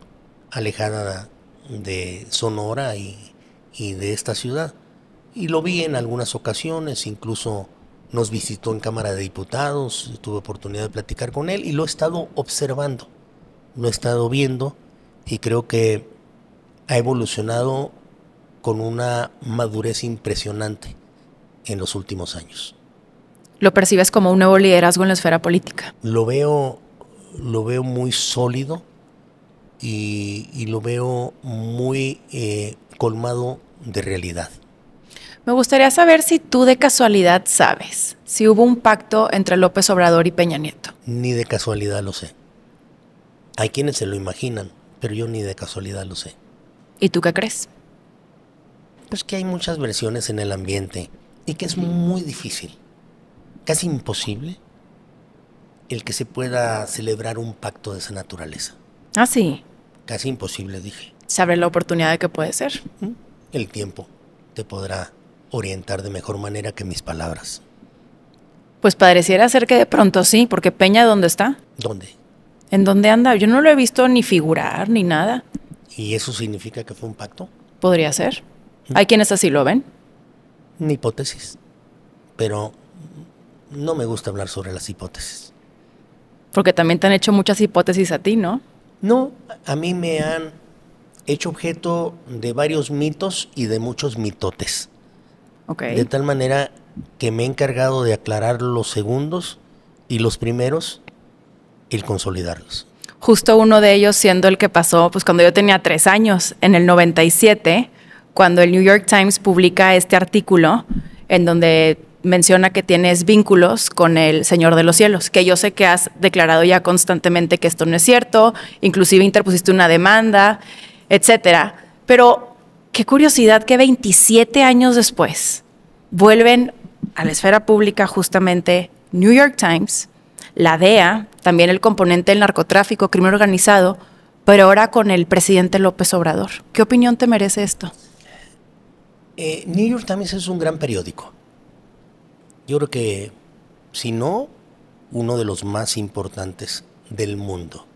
alejada de Sonora y de esta ciudad. Y lo vi en algunas ocasiones, incluso nos visitó en Cámara de Diputados, tuve oportunidad de platicar con él y lo he estado observando, lo he estado viendo, y creo que ha evolucionado con una madurez impresionante en los últimos años. ¿Lo percibes como un nuevo liderazgo en la esfera política? Lo veo muy sólido y lo veo muy colmado de realidad. Me gustaría saber si tú de casualidad sabes si hubo un pacto entre López Obrador y Peña Nieto. Ni de casualidad lo sé. Hay quienes se lo imaginan, pero yo ni de casualidad lo sé. ¿Y tú qué crees? Pues que hay muchas versiones en el ambiente y que es muy difícil, casi imposible, el que se pueda celebrar un pacto de esa naturaleza. Ah, sí. Casi imposible, dije. Se abre la oportunidad de que puede ser. El tiempo te podrá orientar de mejor manera que mis palabras. Pues pareciera ser que de pronto sí, porque Peña, ¿dónde está? ¿Dónde? ¿En dónde anda? Yo no lo he visto ni figurar ni nada. ¿Y eso significa que fue un pacto? Podría ser. Hay quienes así lo ven. Una hipótesis. Pero no me gusta hablar sobre las hipótesis. Porque también te han hecho muchas hipótesis a ti, ¿no? No, a mí me han hecho objeto de varios mitos y de muchos mitotes. Okay. De tal manera que me he encargado de aclarar los segundos y los primeros, el consolidarlos. Justo uno de ellos siendo el que pasó, pues cuando yo tenía 3 años, en el 97, cuando el New York Times publica este artículo en donde menciona que tienes vínculos con el Señor de los Cielos, que yo sé que has declarado ya constantemente que esto no es cierto, inclusive interpusiste una demanda, etcétera. Pero qué curiosidad que 27 años después vuelven a la esfera pública justamente New York Times, la DEA, también el componente del narcotráfico, crimen organizado, pero ahora con el presidente López Obrador. ¿Qué opinión te merece esto? New York Times es un gran periódico. Yo creo que, si no, uno de los más importantes del mundo.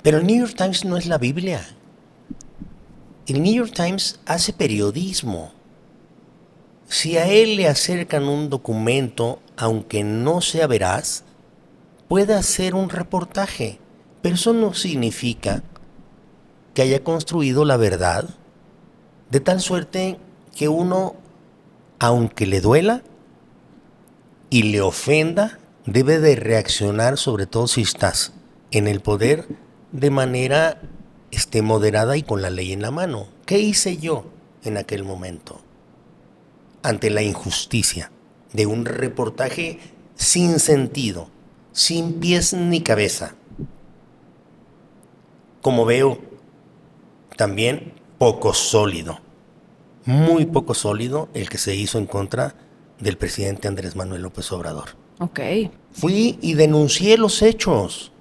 Pero el New York Times no es la Biblia. El New York Times hace periodismo. Si a él le acercan un documento, aunque no sea veraz, puede hacer un reportaje, pero eso no significa que haya construido la verdad, de tal suerte que uno, aunque le duela y le ofenda, debe de reaccionar, sobre todo si estás en el poder, de manera moderada y con la ley en la mano. ¿Qué hice yo en aquel momento? Ante la injusticia de un reportaje sin sentido, sin pies ni cabeza. Como veo, también poco sólido, muy poco sólido el que se hizo en contra del presidente Andrés Manuel López Obrador. Ok. Fui y denuncié los hechos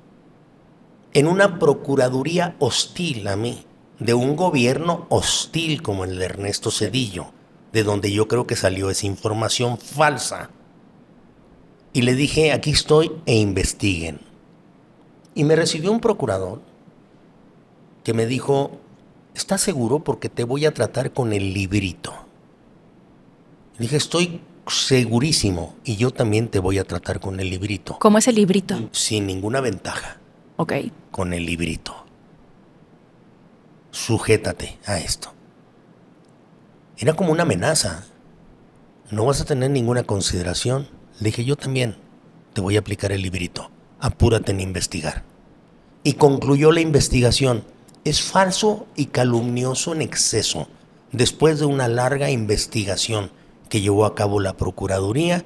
en una procuraduría hostil a mí, de un gobierno hostil como el de Ernesto Zedillo, de donde yo creo que salió esa información falsa. Y le dije, aquí estoy e investiguen. Y me recibió un procurador que me dijo, ¿estás seguro? Porque te voy a tratar con el librito. Le dije, estoy segurísimo y yo también te voy a tratar con el librito. ¿Cómo es el librito? Sin ninguna ventaja. Ok. Con el librito. Sujétate a esto. Era como una amenaza. No vas a tener ninguna consideración. Le dije, yo también te voy a aplicar el librito. Apúrate en investigar. Y concluyó la investigación. Es falso y calumnioso en exceso. Después de una larga investigación que llevó a cabo la Procuraduría,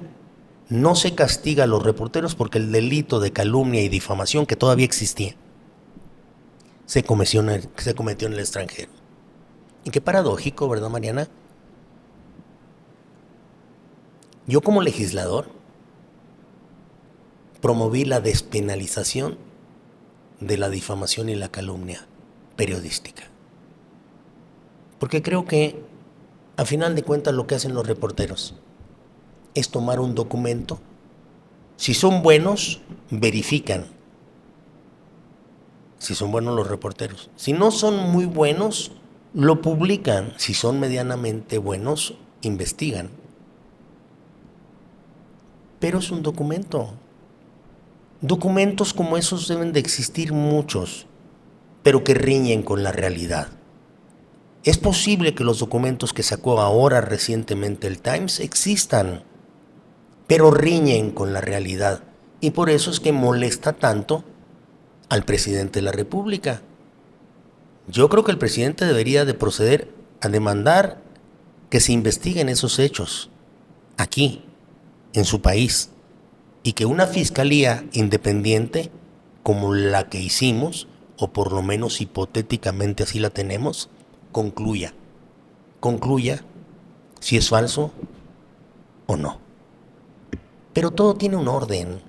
no se castiga a los reporteros porque el delito de calumnia y difamación, que todavía existía, se cometió en el extranjero. Y qué paradójico, ¿verdad, Mariana? Yo, como legislador, promoví la despenalización de la difamación y la calumnia periodística. Porque creo que, a final de cuentas, lo que hacen los reporteros es tomar un documento. Si son buenos, verifican. Si son buenos los reporteros. Si no son muy buenos, lo publican. Si son medianamente buenos, investigan. Pero es un documento. Documentos como esos deben de existir muchos, pero que riñen con la realidad. Es posible que los documentos que sacó ahora recientemente el Times existan, pero riñen con la realidad. Y por eso es que molesta tanto al presidente de la República. Yo creo que el presidente debería de proceder a demandar que se investiguen esos hechos aquí, en su país, y que una fiscalía independiente como la que hicimos, o por lo menos hipotéticamente así la tenemos, concluya si es falso o no. Pero todo tiene un orden.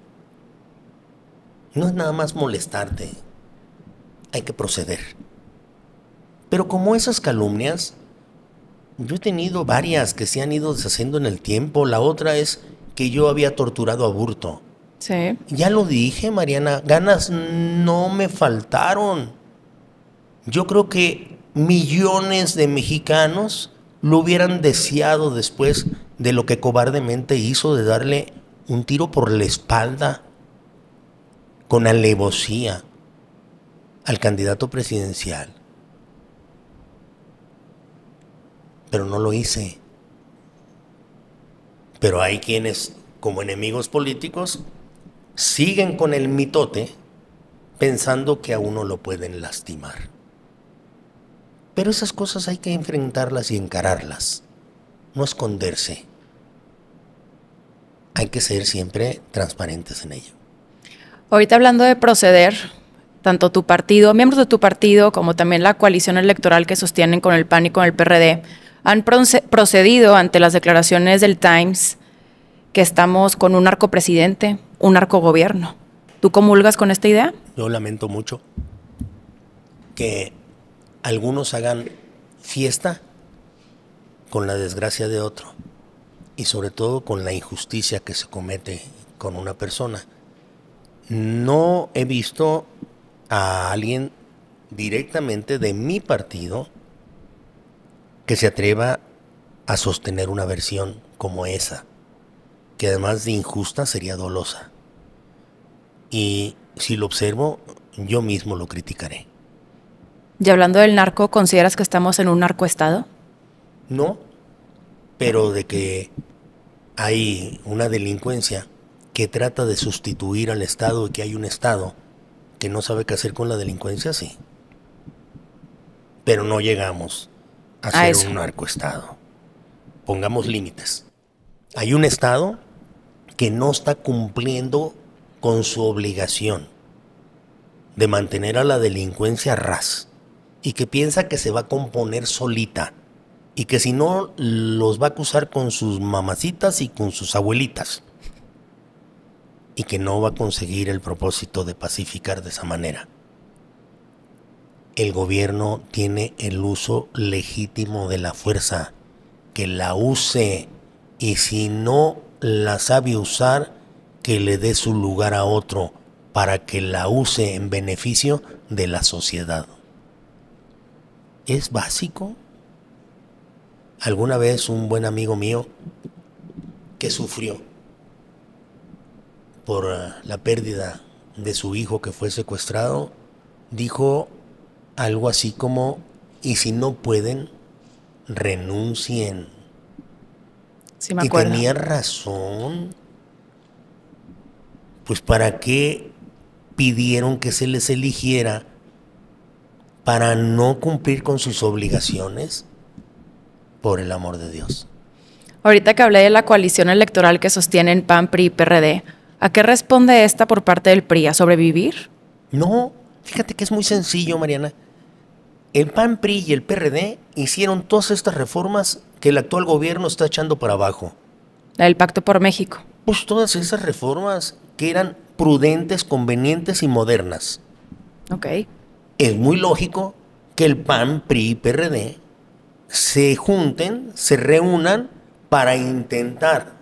No es nada más molestarte. Hay que proceder. Pero como esas calumnias, yo he tenido varias que se han ido deshaciendo en el tiempo. La otra es que yo había torturado a Aburto. Sí. Ya lo dije, Mariana, ganas no me faltaron. Yo creo que millones de mexicanos lo hubieran deseado después de lo que cobardemente hizo, de darle un tiro por la espalda con alevosía al candidato presidencial. Pero no lo hice. Pero hay quienes, como enemigos políticos, siguen con el mitote pensando que a uno lo pueden lastimar. Pero esas cosas hay que enfrentarlas y encararlas, no esconderse. Hay que ser siempre transparentes en ello. Ahorita hablando de proceder, tanto tu partido, miembros de tu partido, como también la coalición electoral que sostienen con el PAN y con el PRD, han procedido ante las declaraciones del Times que estamos con un narcopresidente, un narcogobierno. ¿Tú comulgas con esta idea? Yo lamento mucho que algunos hagan fiesta con la desgracia de otro y sobre todo con la injusticia que se comete con una persona. No he visto a alguien directamente de mi partido que se atreva a sostener una versión como esa, que además de injusta sería dolosa. Y si lo observo, yo mismo lo criticaré. Y hablando del narco, ¿consideras que estamos en un narcoestado? No, pero de que hay una delincuencia que trata de sustituir al Estado y que hay un Estado que no sabe qué hacer con la delincuencia, sí. Pero no llegamos a ser un narcoestado. Pongamos límites. Hay un Estado que no está cumpliendo con su obligación de mantener a la delincuencia a ras y que piensa que se va a componer solita y que si no los va a acusar con sus mamacitas y con sus abuelitas y que no va a conseguir el propósito de pacificar de esa manera. El gobierno tiene el uso legítimo de la fuerza, que la use, y si no la sabe usar, que le dé su lugar a otro para que la use en beneficio de la sociedad. Es básico. Alguna vez un buen amigo mío que sufrió por la pérdida de su hijo que fue secuestrado, dijo algo así como, y si no pueden, renuncien. Sí, me acuerdo. Y tenía razón. Pues ¿para qué pidieron que se les eligiera para no cumplir con sus obligaciones? Por el amor de Dios. Ahorita que hablé de la coalición electoral que sostienen PAN, PRI y PRD, ¿a qué responde esta por parte del PRI? ¿A sobrevivir? No, fíjate que es muy sencillo, Mariana. El PAN, PRI y el PRD hicieron todas estas reformas que el actual gobierno está echando para abajo. El Pacto por México. Pues todas esas reformas que eran prudentes, convenientes y modernas. Ok. Es muy lógico que el PAN, PRI y PRD se junten, se reúnan para intentar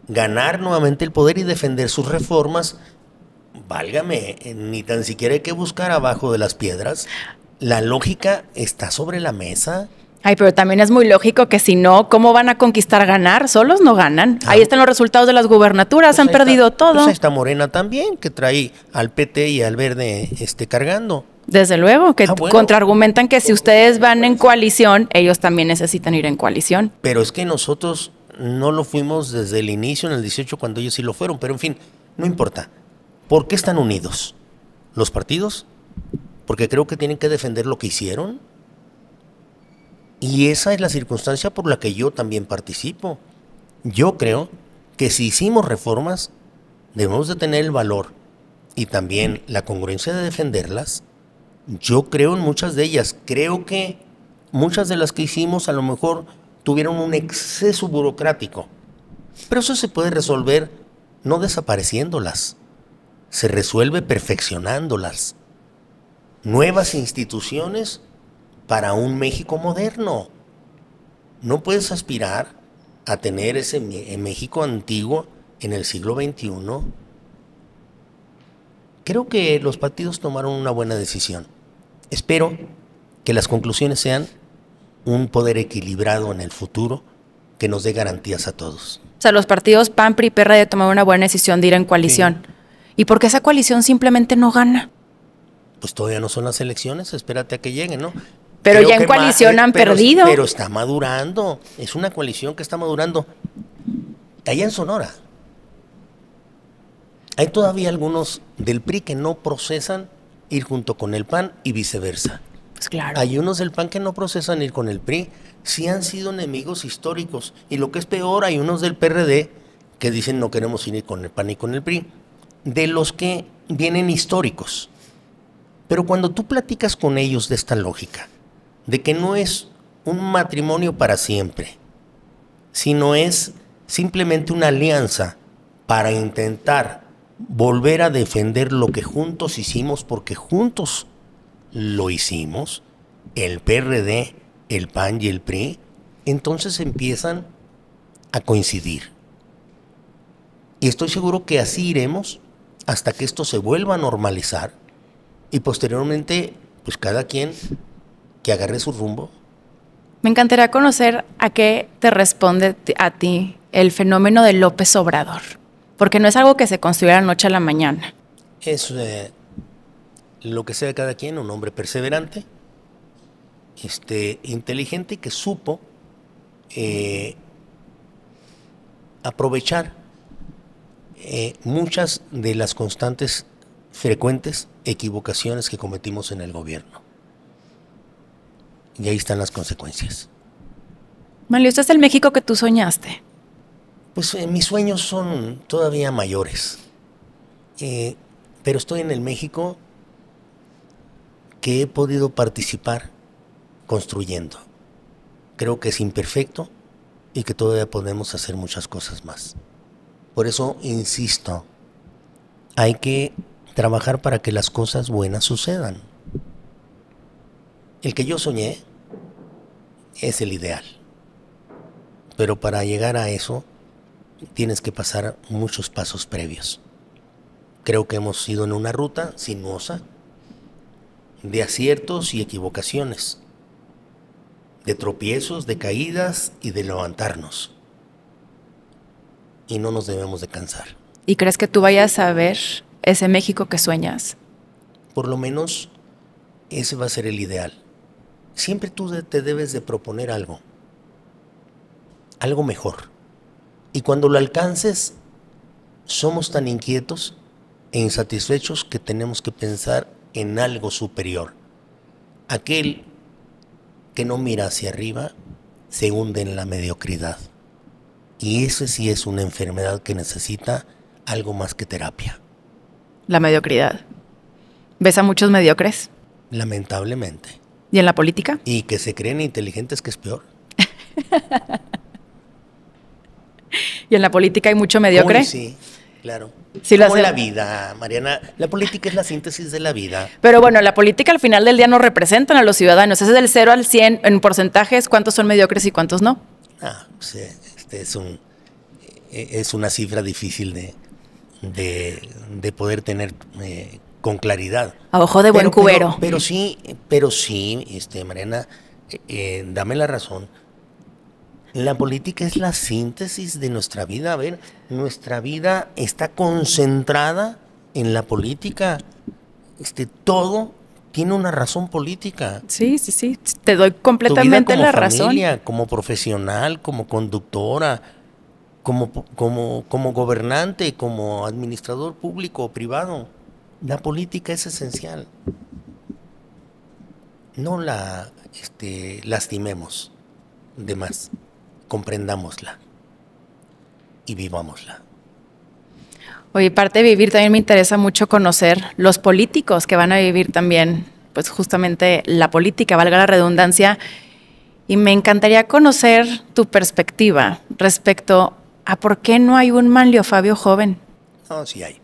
ganar nuevamente el poder y defender sus reformas. Válgame, ni tan siquiera hay que buscar abajo de las piedras. La lógica está sobre la mesa. Ay, pero también es muy lógico que si no, ¿cómo van a conquistar ganar? Solos no ganan. Ahí están los resultados de las gubernaturas, pues han perdido todo. Pues ahí está Morena también, que trae al PT y al Verde cargando. Desde luego, que bueno, contraargumentan que si ustedes van en coalición, ellos también necesitan ir en coalición. Pero es que nosotros no lo fuimos desde el inicio, en el 18, cuando ellos sí lo fueron. Pero en fin, no importa. ¿Por qué están unidos los partidos? Porque creo que tienen que defender lo que hicieron. Y esa es la circunstancia por la que yo también participo. Yo creo que si hicimos reformas, debemos de tener el valor y también la congruencia de defenderlas. Yo creo en muchas de ellas. Creo que muchas de las que hicimos a lo mejor tuvieron un exceso burocrático. Pero eso se puede resolver no desapareciéndolas. Se resuelve perfeccionándolas. Nuevas instituciones para un México moderno. No puedes aspirar a tener ese México antiguo en el siglo XXI. Creo que los partidos tomaron una buena decisión. Espero que las conclusiones sean un poder equilibrado en el futuro que nos dé garantías a todos. O sea, los partidos PAN, PRI y PRD tomaron una buena decisión de ir en coalición. Sí. ¿Y por qué esa coalición simplemente no gana? Pues todavía no son las elecciones, espérate a que lleguen, ¿no? Pero creo ya en coalición han perdido. Pero está madurando, es una coalición que está madurando. Allá en Sonora. Hay todavía algunos del PRI que no procesan ir junto con el PAN y viceversa. Pues claro. Hay unos del PAN que no procesan ir con el PRI, sí han sido enemigos históricos. Y lo que es peor, hay unos del PRD que dicen no queremos ir con el PAN y con el PRI, de los que vienen históricos. Pero cuando tú platicas con ellos de esta lógica, de que no es un matrimonio para siempre, sino es simplemente una alianza para intentar volver a defender lo que juntos hicimos, porque juntos lo hicimos, el PRD, el PAN y el PRI, entonces empiezan a coincidir. Y estoy seguro que así iremos hasta que esto se vuelva a normalizar y posteriormente, pues cada quien que agarre su rumbo. Me encantaría conocer a qué te responde a ti el fenómeno de López Obrador, porque no es algo que se construya de la noche a la mañana. Es lo que sea de cada quien, un hombre perseverante, inteligente y que supo aprovechar muchas de las constantes, frecuentes equivocaciones que cometimos en el gobierno. Y ahí están las consecuencias. Manlio, ¿este es el México que tú soñaste? Pues mis sueños son todavía mayores, pero estoy en el México que he podido participar construyendo. Creo que es imperfecto y que todavía podemos hacer muchas cosas más. Por eso insisto, hay que trabajar para que las cosas buenas sucedan. El que yo soñé es el ideal, pero para llegar a eso tienes que pasar muchos pasos previos. Creo que hemos ido en una ruta sinuosa de aciertos y equivocaciones, de tropiezos, de caídas y de levantarnos. Y no nos debemos de cansar. ¿Y crees que tú vayas a ver ese México que sueñas? Por lo menos ese va a ser el ideal. Siempre tú te debes de proponer algo mejor. Y cuando lo alcances, somos tan inquietos e insatisfechos que tenemos que pensar en algo superior. Aquel que no mira hacia arriba se hunde en la mediocridad. Y ese sí es una enfermedad que necesita algo más que terapia. La mediocridad. ¿Ves a muchos mediocres? Lamentablemente. ¿Y en la política? Y que se creen inteligentes, que es peor. ¿Y en la política hay mucho mediocre? Uy, sí, claro. Sí, como la vida, Mariana. La política es la síntesis de la vida. Pero bueno, la política al final del día no representan a los ciudadanos. Ese es del 0 al 100 en porcentajes. ¿Cuántos son mediocres y cuántos no? Pues, es una cifra difícil de poder tener con claridad. A ojo de buen cubero. Pero sí, Mariana, dame la razón. La política es la síntesis de nuestra vida. A ver, nuestra vida está concentrada en la política. Todo tiene una razón política. Sí. Te doy completamente la razón. Como familia, como profesional, como conductora, como gobernante, como administrador público o privado. La política es esencial. No la lastimemos de más. Comprendámosla y vivámosla. Oye, parte de vivir también me interesa mucho conocer los políticos que van a vivir también, pues justamente la política, valga la redundancia, y me encantaría conocer tu perspectiva respecto a por qué no hay un Manlio Fabio joven. No, sí hay.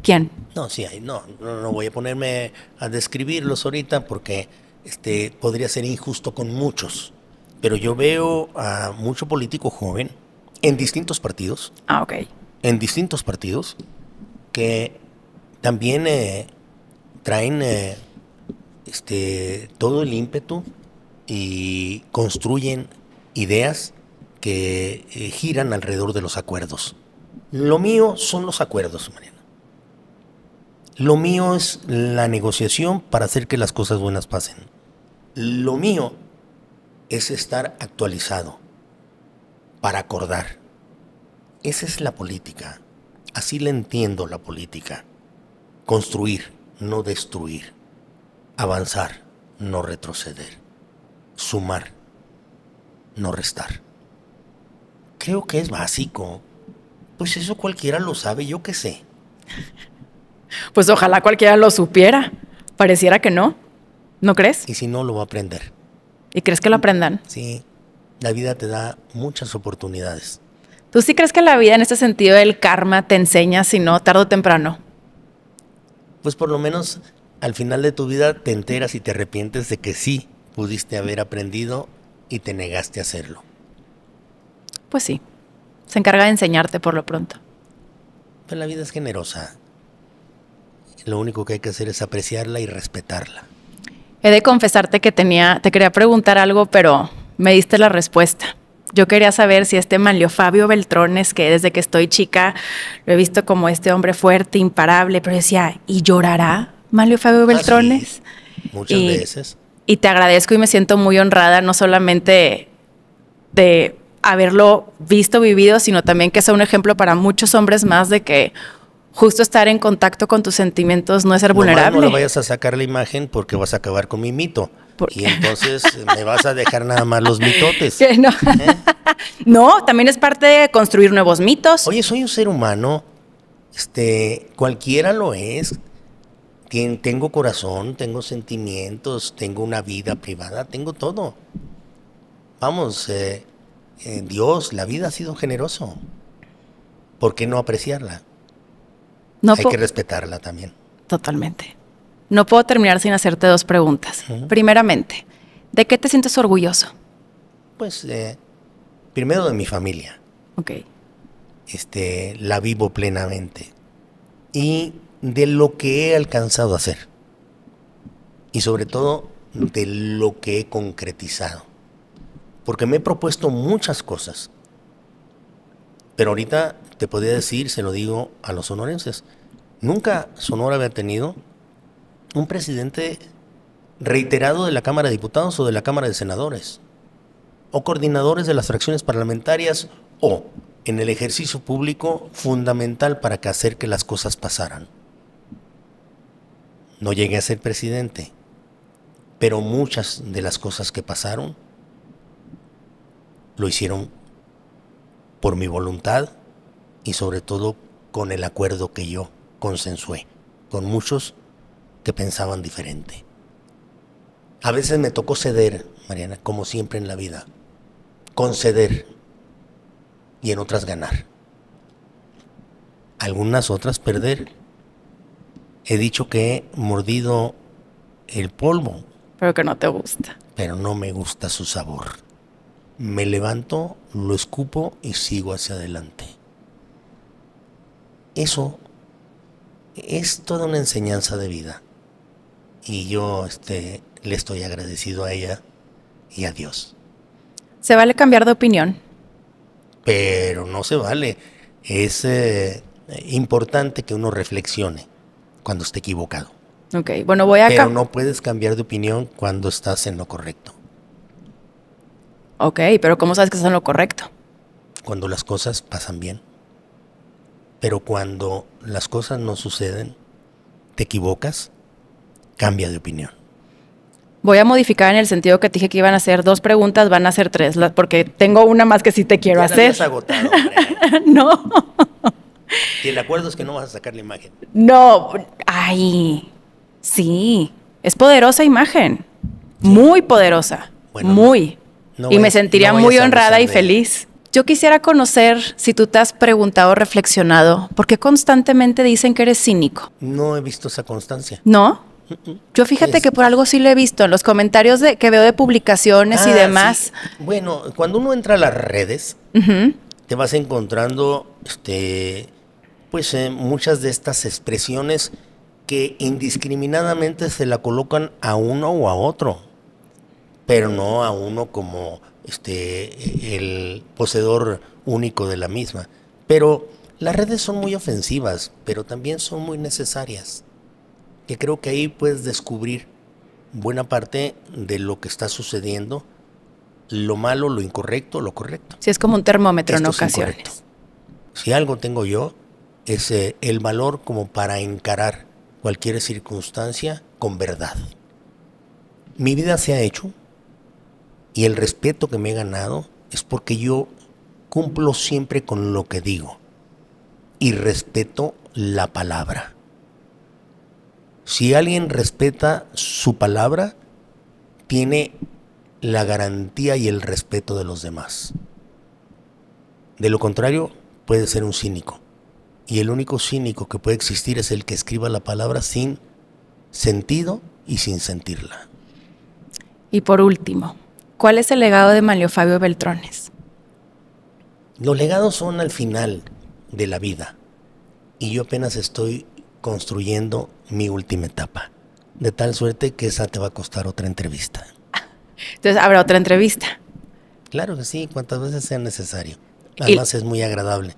¿Quién? No, sí hay. No voy a ponerme a describirlos ahorita porque podría ser injusto con muchos. Pero yo veo a mucho político joven en distintos partidos. Ok. En distintos partidos que también traen todo el ímpetu y construyen ideas que giran alrededor de los acuerdos. Lo mío son los acuerdos, Mariana. Lo mío es la negociación para hacer que las cosas buenas pasen. Lo mío es estar actualizado para acordar. Esa es la política. así le entiendo la política. Construir, no destruir. Avanzar, no retroceder. Sumar, no restar. Creo que es básico. Pues eso cualquiera lo sabe, yo qué sé. Pues ojalá cualquiera lo supiera. Pareciera que no. ¿No crees? Y si no, lo va a aprender. ¿Y crees que lo aprendan? Sí, la vida te da muchas oportunidades. ¿Tú sí crees que la vida en este sentido del karma te enseña, si no, tarde o temprano? Pues por lo menos al final de tu vida te enteras y te arrepientes de que sí pudiste haber aprendido y te negaste a hacerlo. Pues sí. Se encarga de enseñarte por lo pronto. Pero la vida es generosa. Lo único que hay que hacer es apreciarla y respetarla. He de confesarte que te quería preguntar algo, pero me diste la respuesta. Yo quería saber si este Manlio Fabio Beltrones, que desde que estoy chica lo he visto como este hombre fuerte, imparable, pero decía, ¿y llorará Manlio Fabio Beltrones? Sí, muchas veces. Y te agradezco y me siento muy honrada, no solamente de haberlo visto, vivido, sino también que sea un ejemplo para muchos hombres más de que justo estar en contacto con tus sentimientos no es ser vulnerable. No le vayas a sacar la imagen porque vas a acabar con mi mito. Y entonces me vas a dejar nada más los mitotes. No. No, también es parte de construir nuevos mitos. Oye, soy un ser humano. Cualquiera lo es. Tengo corazón, tengo sentimientos, tengo una vida privada, tengo todo. Vamos, Dios, la vida ha sido generoso. ¿Por qué no apreciarla? No Hay que respetarla también. Totalmente. No puedo terminar sin hacerte dos preguntas. Primeramente, ¿de qué te sientes orgulloso? Pues, primero de mi familia. Ok. La vivo plenamente. Y de lo que he alcanzado a hacer. Y sobre todo, de lo que he concretizado. Porque me he propuesto muchas cosas. Pero ahorita te podría decir, se lo digo a los sonorenses, nunca Sonora había tenido un presidente reiterado de la Cámara de Diputados o de la Cámara de Senadores, o coordinadores de las fracciones parlamentarias, o en el ejercicio público fundamental para hacer que las cosas pasaran. No llegué a ser presidente, pero muchas de las cosas que pasaron lo hicieron por mi voluntad y sobre todo con el acuerdo que yo consensué con muchos que pensaban diferente. A veces me tocó ceder, Mariana, como siempre en la vida, conceder y en otras ganar. Algunas otras perder. He dicho que he mordido el polvo. Pero que no te gusta. Pero no me gusta su sabor. Me levanto, lo escupo y sigo hacia adelante. Eso es toda una enseñanza de vida. Y yo le estoy agradecido a ella y a Dios. ¿Se vale cambiar de opinión? Pero no se vale. Es importante que uno reflexione cuando esté equivocado. Ok, bueno, Pero no puedes cambiar de opinión cuando estás en lo correcto. Ok, pero ¿cómo sabes que estás en lo correcto? Cuando las cosas pasan bien. Pero cuando las cosas no suceden, te equivocas, cambia de opinión. Voy a modificar en el sentido que te dije que iban a hacer 2 preguntas, van a ser 3, porque tengo una más que sí te quiero hacer. Ya la habías agotado, No. Y el acuerdo es que no vas a sacar la imagen. No, ay, sí, es poderosa imagen, sí. Muy poderosa, bueno, muy. Y me sentiría muy honrada y feliz. Yo quisiera conocer si tú te has preguntado, reflexionado, ¿por qué constantemente dicen que eres cínico? No he visto esa constancia. ¿No? Yo fíjate que por algo sí lo he visto, en los comentarios que veo de publicaciones y demás. Sí. Bueno, cuando uno entra a las redes, te vas encontrando muchas de estas expresiones que indiscriminadamente se la colocan a uno o a otro, pero no a uno como el poseedor único de la misma. Pero las redes son muy ofensivas, pero también son muy necesarias. Que creo que ahí puedes descubrir buena parte de lo que está sucediendo, lo malo, lo incorrecto, lo correcto. Sí, es como un termómetro en ocasiones. Si algo tengo yo, es el valor como para encarar cualquier circunstancia con verdad. Mi vida se ha hecho y el respeto que me he ganado es porque yo cumplo siempre con lo que digo y respeto la palabra. Si alguien respeta su palabra, tiene la garantía y el respeto de los demás. De lo contrario, puede ser un cínico. Y el único cínico que puede existir es el que escriba la palabra sin sentido y sin sentirla. Y por último, ¿cuál es el legado de Manlio Fabio Beltrones? Los legados son al final de la vida. Y yo apenas estoy construyendo mi última etapa. De tal suerte que esa te va a costar otra entrevista. Entonces habrá otra entrevista. Claro que sí, cuantas veces sea necesario. Además es muy agradable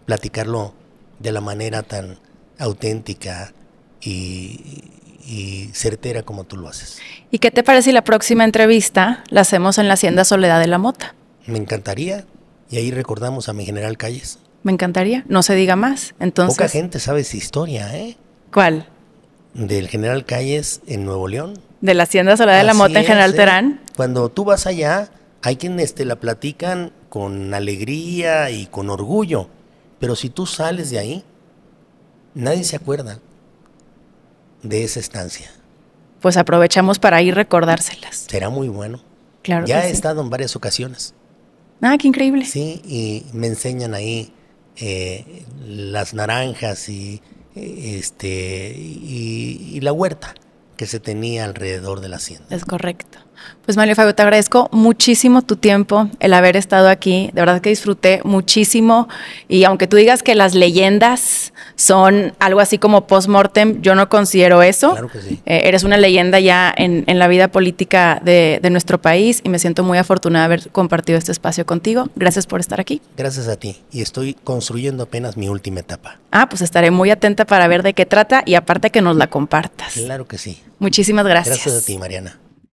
platicarlo de la manera tan auténtica y certera como tú lo haces. ¿Y qué te parece si la próxima entrevista la hacemos en la Hacienda Soledad de la Mota? Me encantaría. Y ahí recordamos a mi general Calles. Me encantaría. No se diga más. Entonces, poca gente sabe esa historia, ¿eh? ¿Cuál? Del general Calles en Nuevo León. De la Hacienda Soledad de la Mota en General Terán. Cuando tú vas allá, hay quienes te la platican con alegría y con orgullo. Pero si tú sales de ahí, nadie se acuerda de esa estancia. Pues aprovechamos para ir recordárselas. Será muy bueno. Claro. Ya que he sí. estado en varias ocasiones. Ah, qué increíble. Sí, y me enseñan ahí las naranjas y la huerta que se tenía alrededor de la hacienda. Es correcto. Pues Manlio Fabio, te agradezco muchísimo tu tiempo, el haber estado aquí. De verdad que disfruté muchísimo. Y aunque tú digas que las leyendas son algo así como post-mortem, yo no considero eso. Claro que sí. Eres una leyenda ya en la vida política de nuestro país y me siento muy afortunada de haber compartido este espacio contigo. Gracias por estar aquí. Gracias a ti. Y estoy construyendo apenas mi última etapa. Ah, pues estaré muy atenta para ver de qué trata y aparte que nos la compartas. Claro que sí. Muchísimas gracias. Gracias a ti, Mariana.